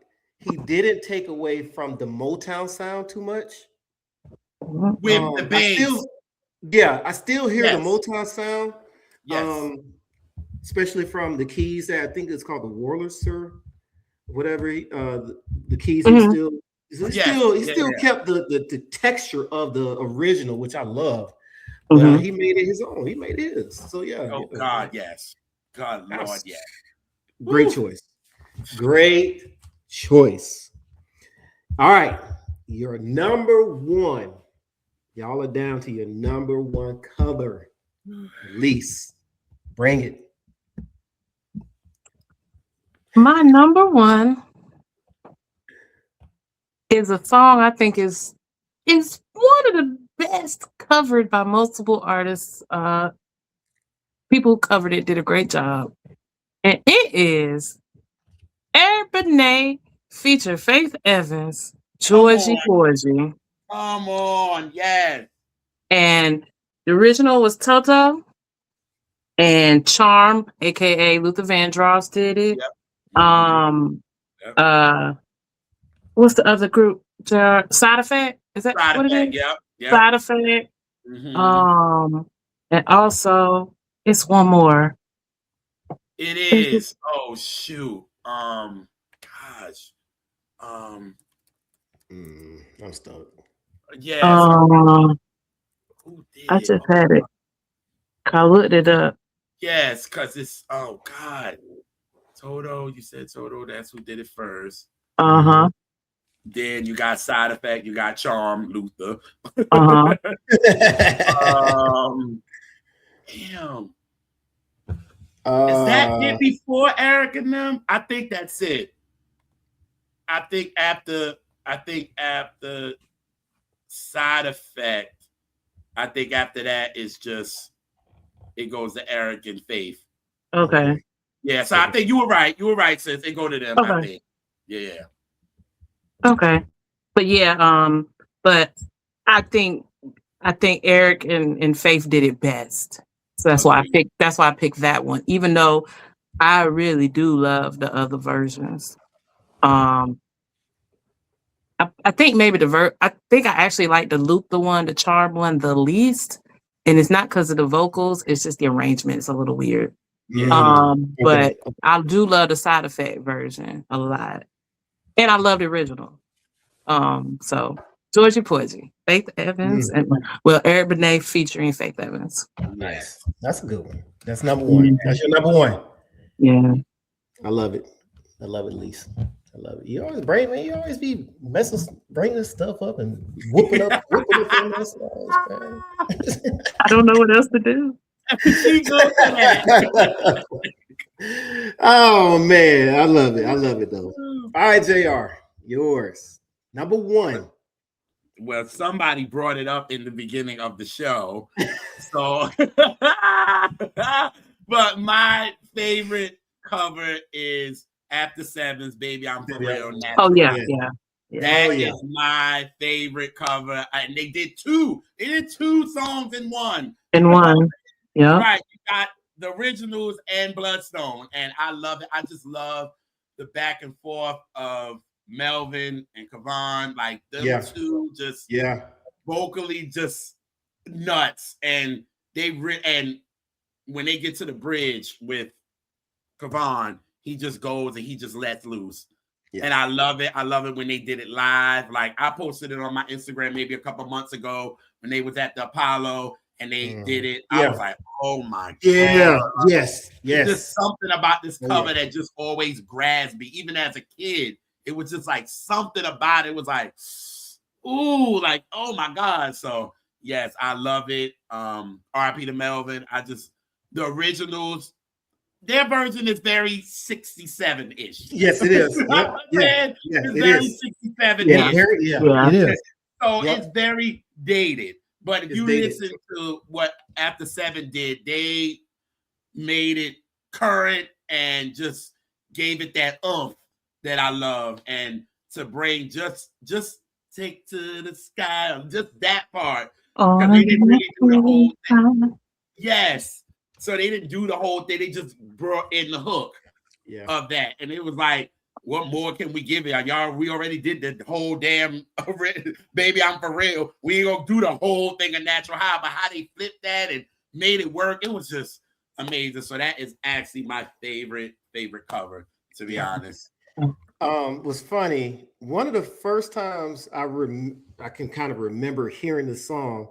he didn't take away from the Motown sound too much. With the bass. I still hear the Motown sound. Yes. Especially from the keys that I think it's called the Wurlitzer, whatever. The keys he still kept the texture of the original, which I love. But he made it his own. He made it his. So yeah. Oh God, yes. God, Lord, yes. Great choice. Great choice. All right, your number one. Y'all are down to your number one cover. Alise, bring it. My number one is a song I think is one of the best covered by multiple artists. People who covered it did a great job. And it is R&B feature Faith Evans, Georgie Porgy. Come on, yes. And the original was Toto, and Charm, aka Luther Vandross, did it. What's the other group? Side Effect? Is that what it is? Yep. Side Effect. And also it's one more. It is. Oh shoot. Gosh. I'm stuck. Yes. I just had it. I looked it up. Yes, because it's God. Toto, you said Toto, that's who did it first. Then you got Side Effect, you got Charm, Luther. Uh-huh. Damn. Is that it before Eric and them? I think that's it. I think after Side Effect, I think after that is just it goes to Eric and Faith. Okay. Yeah, so I think you were right. You were right, sis. It go to them, Okay. I think. Yeah. Okay. But yeah, but I think Eric and Faith did it best. So that's why I picked that one, even though I really do love the other versions. I think maybe I think I actually like the Luther one, the Charm one, the least. And it's not because of the vocals, it's just the arrangement is a little weird. Yeah. But I do love the Side Effect version a lot. And I love the original. So Georgie Porgy, Faith Evans, and Eric Benet featuring Faith Evans. Nice. That's a good one. That's number one. That's your number one. Yeah. I love it. I love it, Lisa. I love it. You always you always be bringing this stuff up and whooping up on us. Man. I don't know what else to do. Oh man, I love it. I love it though. All right, JR, yours. Number one. Well, somebody brought it up in the beginning of the show. So but my favorite cover is After Sevens, Baby I'm For Real. Oh yeah. That is my favorite cover. And they did two. They did two songs in one. Yeah. Right. You got the originals and Bloodstone. And I love it. I just love the back and forth of Melvin and Kavon. Like them two just vocally just nuts. And and when they get to the bridge with Kavon, he just goes and he just lets loose. Yeah. And I love it. I love it when they did it live. Like I posted it on my Instagram maybe a couple months ago when they was at the Apollo and they did it. I was like, oh my God. Yeah. Yes. There's just something about this cover that just always grabs me. Even as a kid, it was just like something about it was like, ooh, like, oh my God. So yes, I love it. R.I.P. to Melvin. The originals, their version is very 67-ish. Yes, it is. It's very 67-ish. It is. So it's very dated. But if you listen to what After Seven did, they made it current and just gave it that oomph that I love. And to bring just take to the sky, just that part. Because they didn't really do the whole thing. Yes. So they didn't do the whole thing. They just brought in the hook of that. And it was like, what more can we give y'all? We already did the whole damn Baby I'm For Real. We ain't gonna do the whole thing of Natural High, but how they flipped that and made it work, it was just amazing. So that is actually my favorite cover, to be honest. Was funny. One of the first times I can kind of remember hearing the song.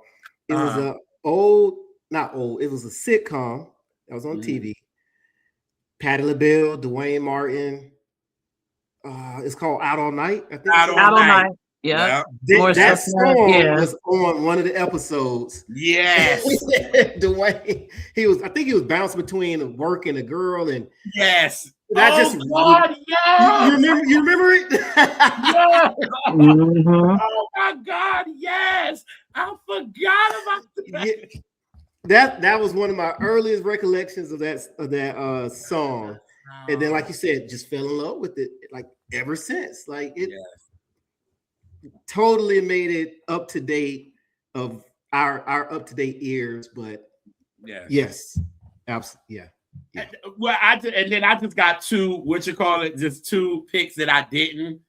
It was it was a sitcom that was on TV. Patti LaBelle, Dwayne Martin. It's called Out All Night. I think Out All Night. Yeah. That song was on one of the episodes. Yes. Dwayne, I think he was bouncing between work and a girl, and yes. God, you remember it? Yes. Mm-hmm. Oh my God, yes. I forgot about that. That was one of my earliest recollections of that song. And then, like you said, just fell in love with it like ever since. Like it totally made it up to date of our up to date ears. But yes, absolutely, Well, I just got just two picks that I didn't,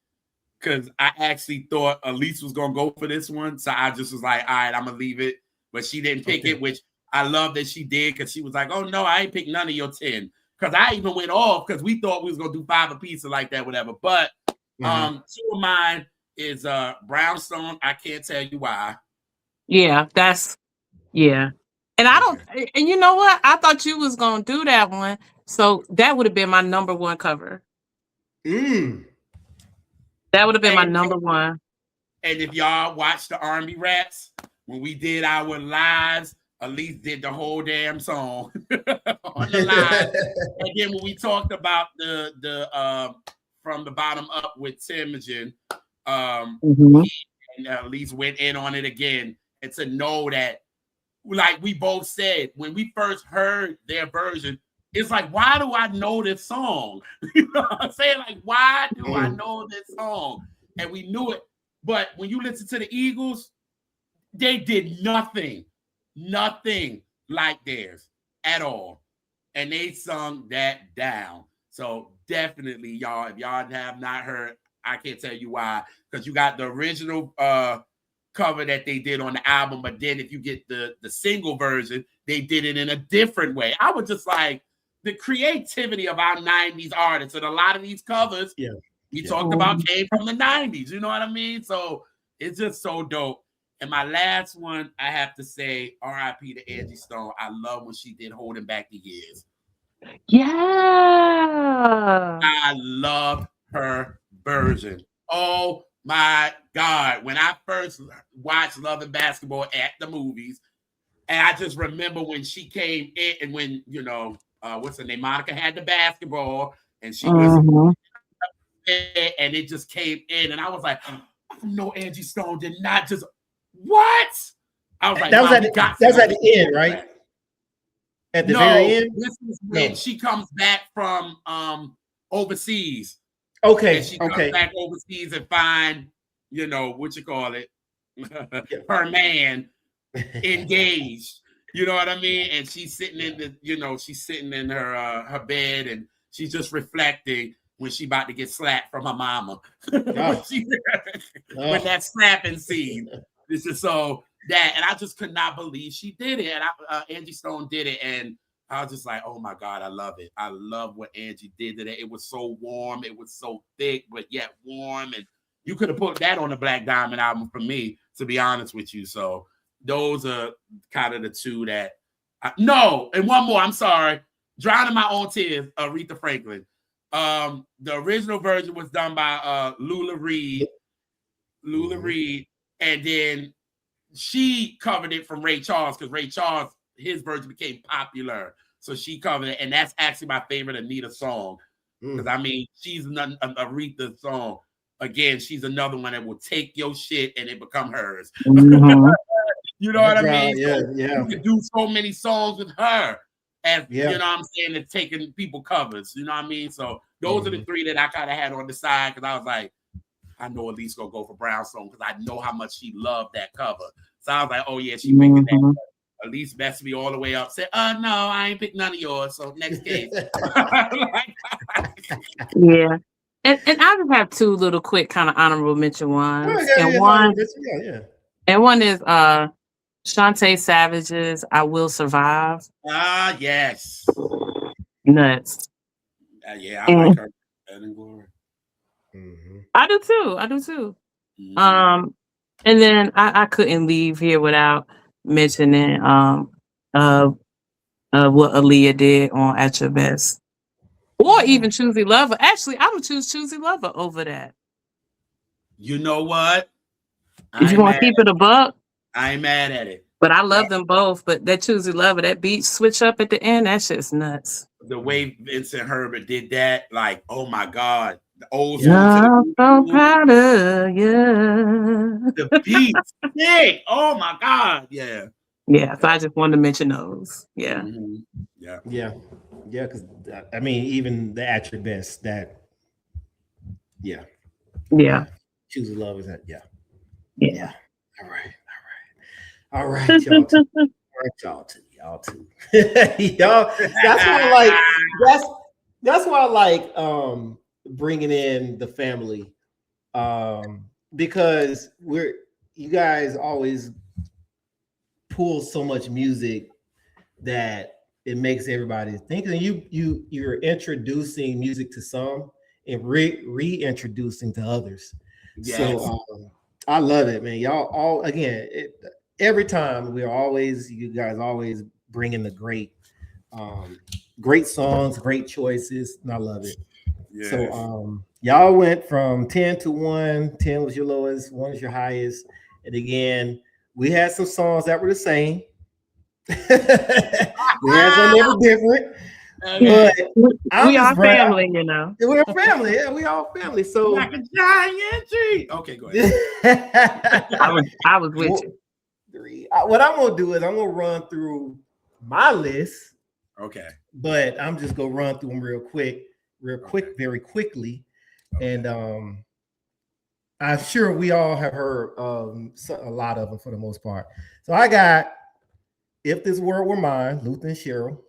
because I actually thought Alise was gonna go for this one, so I just was like, all right, I'm gonna leave it, but she didn't pick it, which I love that she did, because she was like, oh no, I ain't picked none of your 10. Because I even went off because we thought we was gonna do 5 apiece or like that, whatever. But two of mine is Brownstone. I Can't Tell You Why. Yeah, And I don't. And you know what? I thought you was gonna do that one, so that would have been my number one cover. That would have been my number one. And if y'all watch the R&B Reps, when we did our lives, Alise did the whole damn song on the live. And then when we talked about the from the bottom up with Timogen, and Alise went in on it again. And to know that, like we both said, when we first heard their version, it's like, why do I know this song? You know what I'm saying? Like, why do I know this song? And we knew it. But when you listen to the Eagles, they did nothing like theirs at all. And they sung that down. So definitely, y'all, if y'all have not heard, I can't tell you why, because you got the original cover that they did on the album, but then if you get the single version, they did it in a different way. I was just like, the creativity of our 90s artists, and a lot of these covers we talked about came from the 90s, you know what I mean? So it's just so dope. And my last one, I have to say, R.I.P. to Angie Stone. I love when she did Holding Back the Years. Yeah. I love her version. Oh my God. When I first watched Love and Basketball at the movies, and I just remember when she came in, and when, you know, what's her name? Monica had the basketball, and she was and it just came in, and I was like, I know Angie Stone did not just what? I was like, that was at the end, right? At the very end. This is when she comes back from overseas. Okay. And she comes back overseas and find, you know, what you call it, her man engaged. You know what I mean? And she's sitting in the, you know, she's sitting in her bed, and she's just reflecting when she about to get slapped from her mama. With that slapping scene. This is so that, and I just could not believe she did it. And Angie Stone did it, and I was just like, oh my God, I love it. I love what Angie did today. It was so warm, it was so thick, but yet warm. And you could have put that on the Black Diamond album for me, to be honest with you. So those are kind of the two that no, and one more, I'm sorry. Drowning My Own Tears, Aretha Franklin. The original version was done by Lula Reed, and then she covered it from Ray Charles, because Ray Charles, his version became popular, so she covered it, and that's actually my favorite Anita song, because I mean, she's Aretha song. Again, she's another one that will take your shit and it become hers. You know what I mean? You can do so many songs with her. As you know what I'm saying, and taking people covers, you know what I mean? So those are the three that I kind of had on the side, because I was like, I know Alise gonna go for Brownstone, because I know how much she loved that cover. So I was like, oh yeah, she picking that. Alise messed me all the way up. Said, no, I ain't picked none of yours. So next case. Yeah. And I just have two little quick kind of honorable mention ones. And one is Shantae Savage's I Will Survive. Ah, yes. Nuts. Yeah, I like her. I do too. And then I couldn't leave here without mentioning what Aaliyah did on At Your Best. Or even Choosy Lover. Actually, I would choose Choosy Lover over that. You know what? If you want to keep it a buck, I ain't mad at it. But I love them both. But that Choosy Lover, that beat switch up at the end, that shit's nuts. The way Vincent Herbert did that, like, oh my God. The old I'm so proud of you. The beat's sick. Oh my God. Yeah. Yeah. So I just wanted to mention those. Yeah. Yeah. Because I mean, even the At Your Best, that. Yeah. Choosy Love is that. Yeah. All right, y'all too. Y'all too. Y'all. That's why I like bringing in the family, because you guys always pull so much music that it makes everybody think. And you're introducing music to some and reintroducing to others. Yes. So I love it, man. Y'all all again. Every time you guys always bring in the great songs, great choices, and I love it. Yes. So y'all went from 10 to 1. 10 was your lowest, 1 is your highest. And again, we had some songs that were the same. We had some that were different. Okay. But we are family, you know. We're family. Yeah, we all family. So like a giant tree. Okay, go ahead. I was with you. What I'm gonna do is I'm gonna run through my list. Okay. But I'm just gonna run through them real quick, very quickly. Okay. And I'm sure we all have heard a lot of them for the most part. So I got If This World Were Mine, Luther and Cheryl.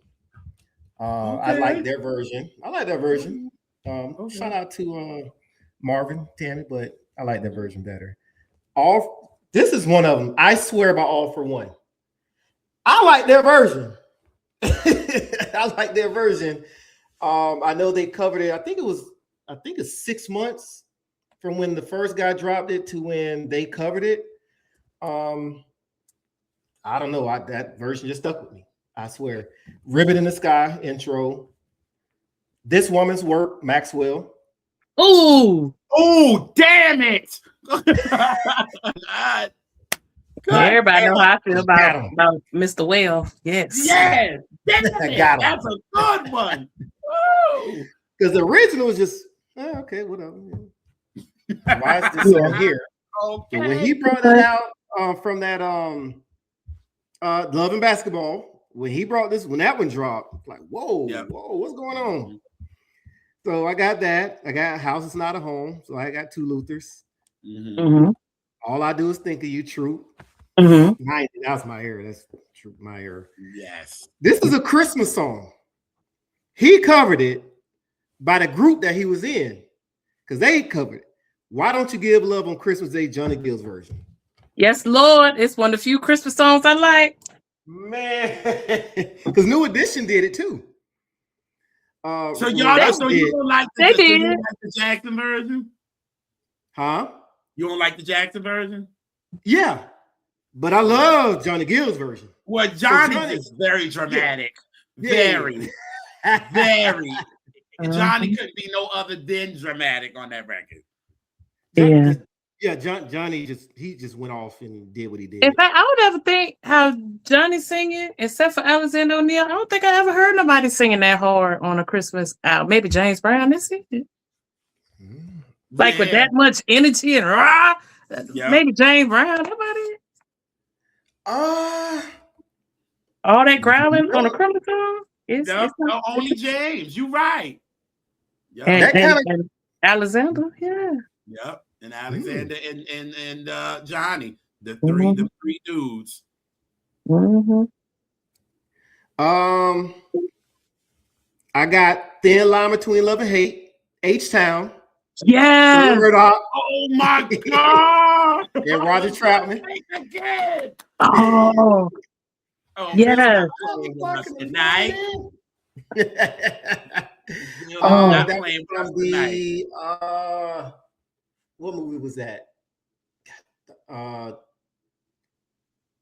I like their version. Shout out to Marvin, Tammy, but I like their version better. This is one of them. I swear by All for One. I like their version. I like their version. I know they covered it. I think it's 6 months from when the first guy dropped it to when they covered it. I don't know. That version just stuck with me. I swear. Ribbon in the Sky intro. This Woman's Work, Maxwell. Ooh, damn it. Everybody know how I feel about Mr. Well. Yes. Yes. That's a good one. Because the original was just, okay, whatever. Why is this song here? Okay. When he brought it out from that Love and Basketball, when that one dropped, like, whoa, what's going on? So I got that. I got House Is Not a Home. So I got 2 Luthers. Mm-hmm. All I Do Is Think of You, True. Mm-hmm. That's my era. That's true, my era. Yes. This is a Christmas song. He covered it by the group that he was in, because they covered it. Why Don't You Give Love on Christmas Day, Johnny Gill's version. Yes, Lord. It's one of the few Christmas songs I like. Man, because New Edition did it too. So y'all, you don't like the Jackson version? Huh? You don't like the Jackson version? Yeah, but I love Johnny Gill's version. Well, Johnny is very dramatic. Yeah. Very. Johnny couldn't be no other than dramatic on that record. Johnny just went off and did what he did. In fact, I would ever think how Johnny singing, except for Alexander O'Neal, I don't think I ever heard nobody singing that hard on a Christmas album. Maybe James Brown, that's it. Like with that much energy and rah. Maybe James Brown, nobody. All that growling on a Christmas song? It's only James. You right. Yep. And Alexander, yeah. Yep. And Alexander and Johnny, the three dudes. Mm-hmm. I got Thin Line Between Love and Hate, H-Town. Yeah. Oh my God. And Roger Troutman. Again. Oh yeah. Tonight. That was the what movie was that?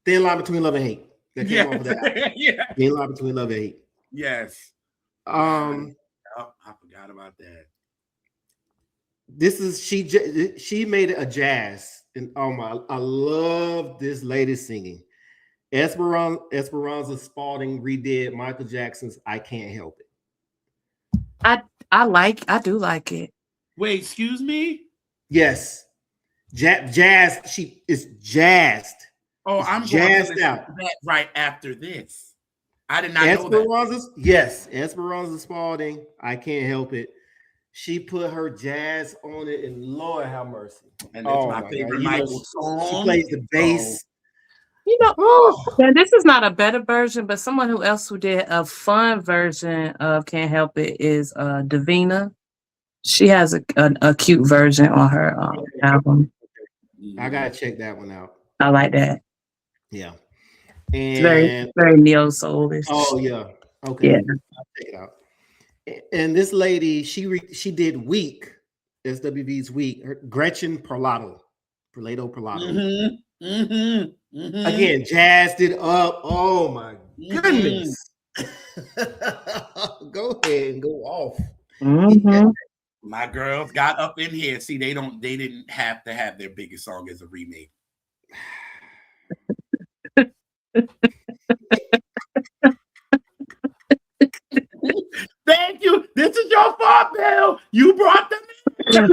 Thin Line Between Love and Hate. That came off of that. Yeah. Thin Line Between Love and Hate. Yes. I forgot about that. This is she made it a jazz, and I love this lady singing. Esperanza Spalding redid Michael Jackson's "I Can't Help It." I do like it. Wait, excuse me? Yes. Jazz. She is jazzed. Oh, I'm jazzed out. That right after this. I did not know that. Yes, Esperanza Spalding. I Can't Help It. She put her jazz on it, and Lord have mercy. And that's my favorite Michael song. She plays the bass. And this is not a better version, but someone else who did a fun version of Can't Help It is Davina. She has a cute version on her album. I gotta check that one out. I like that. Yeah. And it's very neo soulish. Oh yeah. Okay. Yeah. I'll check it out. And this lady, she did Week, SWV's Week. Gretchen Parlato. Again, jazzed it up. Oh my goodness. Go ahead and go off. Mm-hmm. My girls got up in here. See, they didn't have to have their biggest song as a remake. Thank you. This is your fault, Bill. You brought them in.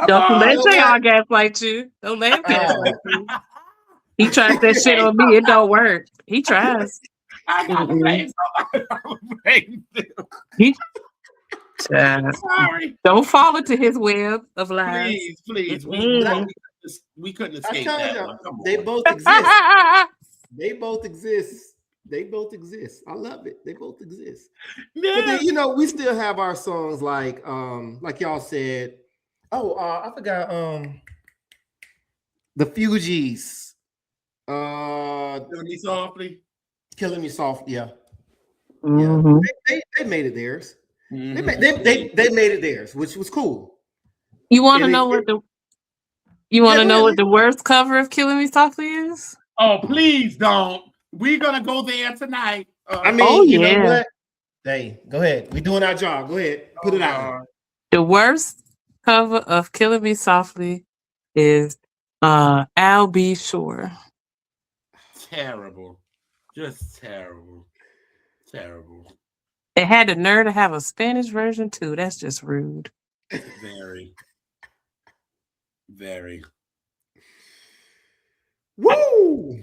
Don't let JR gaslight you. Don't let him gaslight you. He tries that shit on me. It don't work. He tries. I got to blame somebody. Sorry. Don't fall into his web of lies. Please. We couldn't escape that one. They both exist. They both exist. I love it. They both exist. Yeah. But then, we still have our songs like y'all said. Oh, I forgot. The Fugees. Killing Me Softly. Killing Me Softly. Yeah. Mm-hmm. Yeah. They made it theirs. Mm-hmm. They made it theirs, which was cool. You want to know what the worst cover of Killing Me Softly is? Oh, please don't. We're gonna go there tonight. You know what? Hey, go ahead. We're doing our job. Go ahead. Put it out. The worst cover of Killing Me Softly is I'll Be Sure. Terrible. Just terrible. Terrible. It had the nerve to have a Spanish version too. That's just rude. Very. Very. Woo!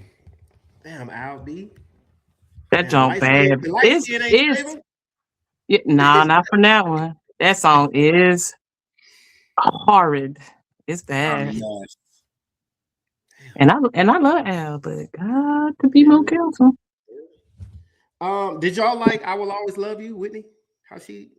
Damn, I'll be. That junk bad. Not from that one. That song is horrid. It's bad. And I love Al, but God, to be more careful. Did y'all like I Will Always Love You, Whitney? How she?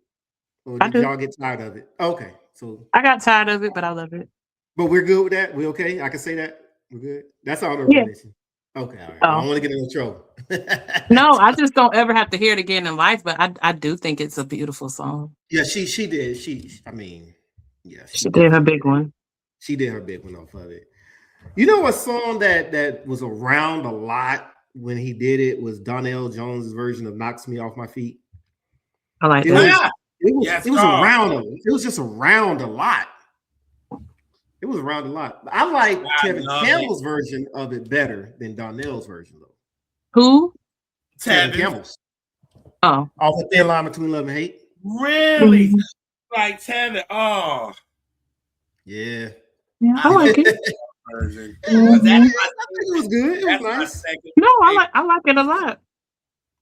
Or did y'all get tired of it? Okay, so I got tired of it, but I love it. But we're good with that. We okay? I can say that. We're good. That's all the relation. Okay, all right. I don't want to get in trouble. No, I just don't ever have to hear it again in life. But I do think it's a beautiful song. Yeah, she did. She did her big one. She did her big one off of it. You know, a song that was around a lot when he did it was Donnell Jones' version of "Knocks Me Off My Feet." I like that. It was around. It was just around a lot. It was around a lot. I like Tevin Campbell's version of it better than Donnell's version, though. Who? Tevin Campbell's. Oh, off the thin line between love and hate. Really? Like Tevin? Oh, yeah. Yeah, I like it. I think it was good. It was nice. No, I like it a lot.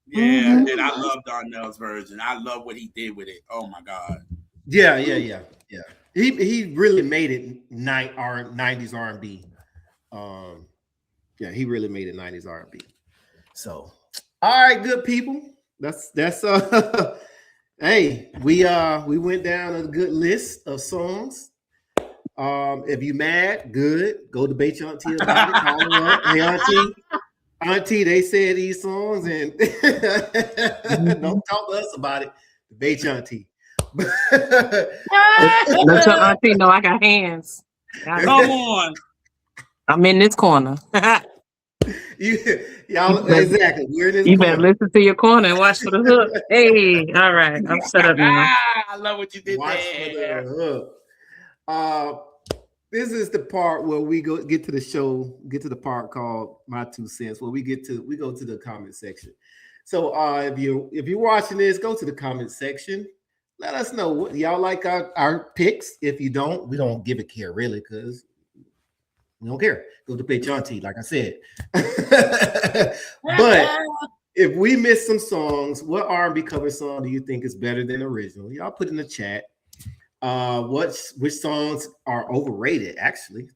Yeah, and I love Donnell's version. I love what he did with it. Oh my God. Yeah. He really made it 90s R&B. He really made it 90s R&B. So, all right, good people. That's hey, we went down a good list of songs. If you mad, good. Go debate your auntie about it. Call her up. Hey, auntie, they said these songs, and don't talk to us about it. Debate your auntie. Let your auntie know I got hands. Come on. I'm in this corner. Y'all exactly. We're in this you corner. better listen to your corner and watch for the hook. Hey, all right. I'm shut up now. I love what you did there. For the hook. This is the part where we get to the part called My 2 Cents, where we go to the comment section. So if you're watching this, go to the comment section. Let us know what y'all like our picks. If you don't, we don't give a care really, because we don't care. Go to Play Auntie, like I said. But if we miss some songs, what R&B cover song do you think is better than the original? Y'all put in the chat. Which songs are overrated? Actually,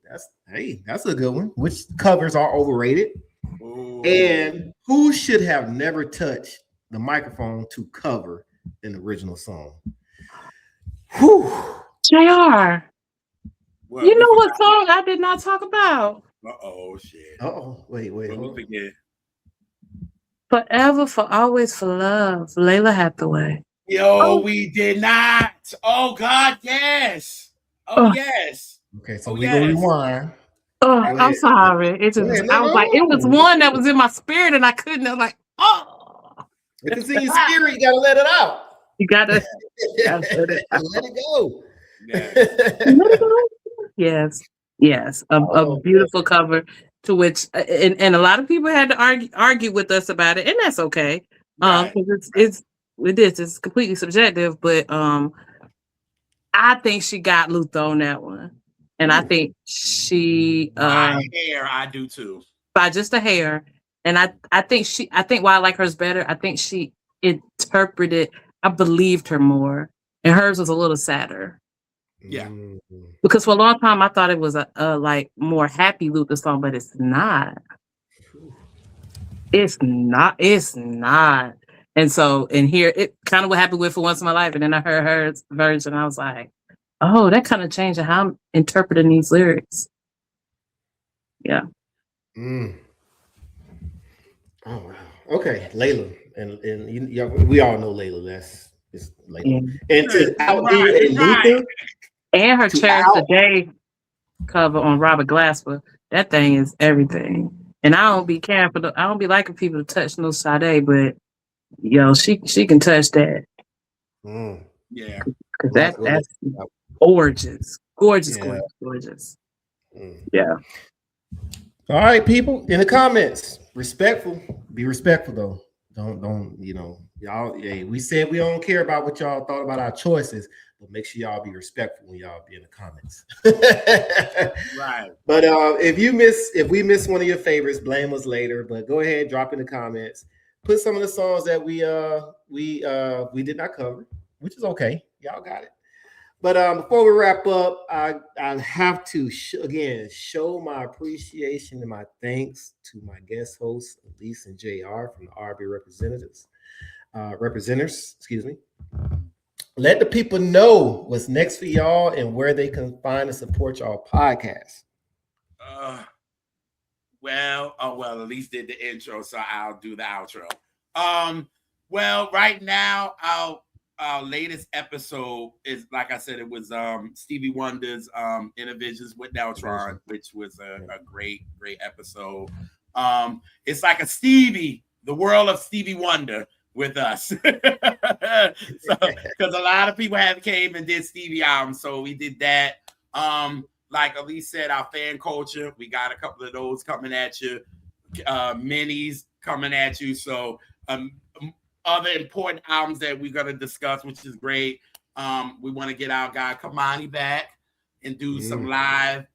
that's a good one. Which covers are overrated? Ooh. And who should have never touched the microphone to cover an original song? Whew. JR, you know what song I did not talk about? Shit. Wait. Forget. Forever, for always, for love. Layla Hathaway. Yo, we did not. Oh God, yes. Yes. Okay, so we go rewind. I'm sorry. It was one that was in my spirit, and I couldn't. I'm like, If it's in your spirit, you gotta let it out. You gotta let it out. Let it go. Yeah. Let it go. Yes. A beautiful cover to which, and a lot of people had to argue with us about it, and that's okay. Right. Because it's completely subjective, but I think she got Luther on that one, and I think she My hair, I do too. by just a hair, and I think why I like hers better. I think she interpreted. I believed her more, and hers was a little sadder. Yeah. Because for a long time I thought it was a like more happy Luther song, but it's not. It's not. And so in here, it kind of what happened with For Once in My Life, and then I heard her version. I was like, oh, that kind of changed how I'm interpreting these lyrics. Yeah. Oh wow. Okay, Layla, and we all know Layla. That's Layla. Yeah. And to outdo and Luther, and her Cherish the Day cover on Robert Glasper, that thing is everything. And I don't be caring I don't be liking people to touch no Sade, but she can touch that. Yeah. Cause that's gorgeous. Gorgeous. Yeah. All right, people in the comments, respectful. Be respectful though. Don't y'all. Hey, we said we don't care about what y'all thought about our choices, but make sure y'all be respectful when y'all be in the comments. Right. But if we miss one of your favorites, blame us later. But go ahead, drop in the comments. Put some of the songs that we did not cover, which is okay. Y'all got it. But before we wrap up, I have to again show my appreciation and my thanks to my guest hosts, Alise and JR from the R&B Representers. Excuse me. Let the people know what's next for y'all and where they can find and support y'all podcast. Alise did the intro, so I'll do the outro. Well, right now, our latest episode is, like I said, it was Stevie Wonder's Intervisions with Deltron, which was a great episode. It's like the world of Stevie Wonder with us. Because a lot of people have came and did Stevie albums, so we did that. Like Alise said, our fan culture, we got a couple of those coming at you, minis coming at you. So other important albums that we're going to discuss, which is great. We want to get our guy Kamani back and do some live.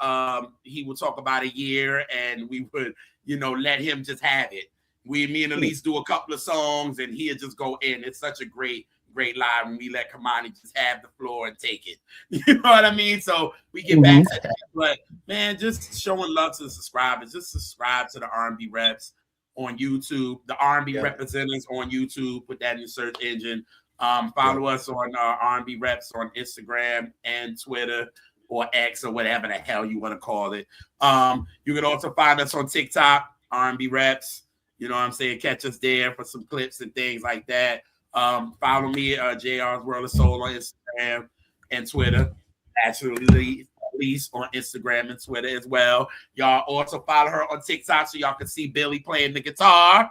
He will talk about a year, and we would, let him just have it. Me and Alise do a couple of songs, and he'll just go in. It's such a great live when we let Kamani just have the floor and take it. You know what I mean? So we get back to that. But, man, just showing love to the subscribers. Just subscribe to the R&B Reps on YouTube, the R&B Representers on YouTube. Put that in your search engine. Follow us on R&B Reps on Instagram and Twitter or X or whatever the hell you want to call it. You can also find us on TikTok, R&B Reps. You know what I'm saying? Catch us there for some clips and things like that. Follow me, JR's World of Soul on Instagram and Twitter. Actually, Alise on Instagram and Twitter as well. Y'all also follow her on TikTok so y'all can see Billy playing the guitar.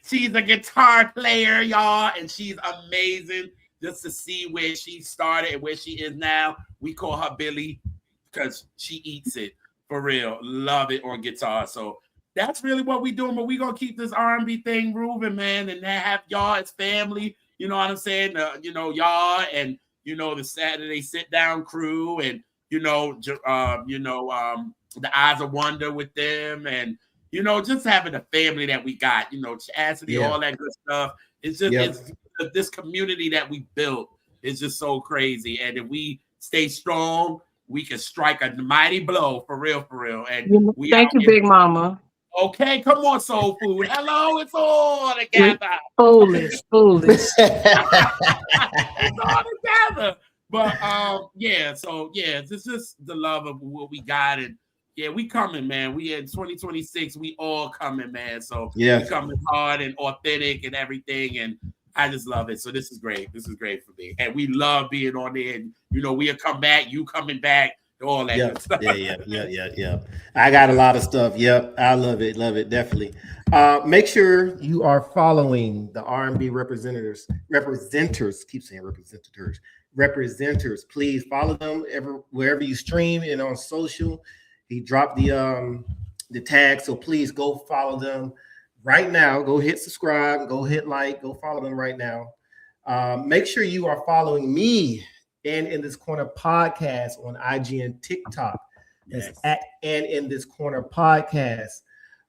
She's a guitar player, y'all, and she's amazing. Just to see where she started and where she is now, we call her Billy because she eats it for real. Love it on guitar. So that's really what we doing, but we gonna keep this R&B thing moving, man, and have y'all as family. You know what I'm saying? Y'all and the Saturday sit down crew, and the Eyes of Wonder with them, and just having a family that we got. Chastity, all that good stuff. It's just it's this community that we built is just so crazy, and if we stay strong, we can strike a mighty blow for real. And thank you, Big Mama. Okay, come on, Soul Food. Hello, it's all together. Foolish. It's all together. But it's just the love of what we got, and we coming, man. We in 2026, we all coming, man. So we coming hard and authentic and everything, and I just love it. So this is great. This is great for me, and we love being on there. And we'll come back. You coming back. all that good stuff. Yeah. I got a lot of stuff. Yep, I love it, definitely. Make sure you are following the R&B representers. Keep saying representers. Please follow them wherever you stream and on social. He dropped the tag, so please go follow them right now. Go hit subscribe, go hit like, go follow them right now. Make sure you are following me and In This Corner Podcast on IG and TikTok. That's at And In This Corner Podcast.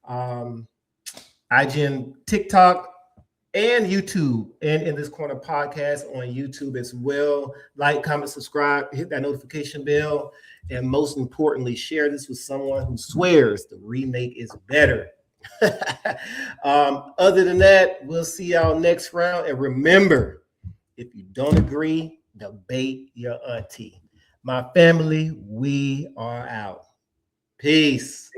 IG and TikTok and YouTube, and In This Corner Podcast on YouTube as well. Like, comment, subscribe, hit that notification bell, and most importantly, share this with someone who swears the remake is better. Other than that, we'll see y'all next round. And remember, if you don't agree, debate your auntie. My family, we are out. Peace.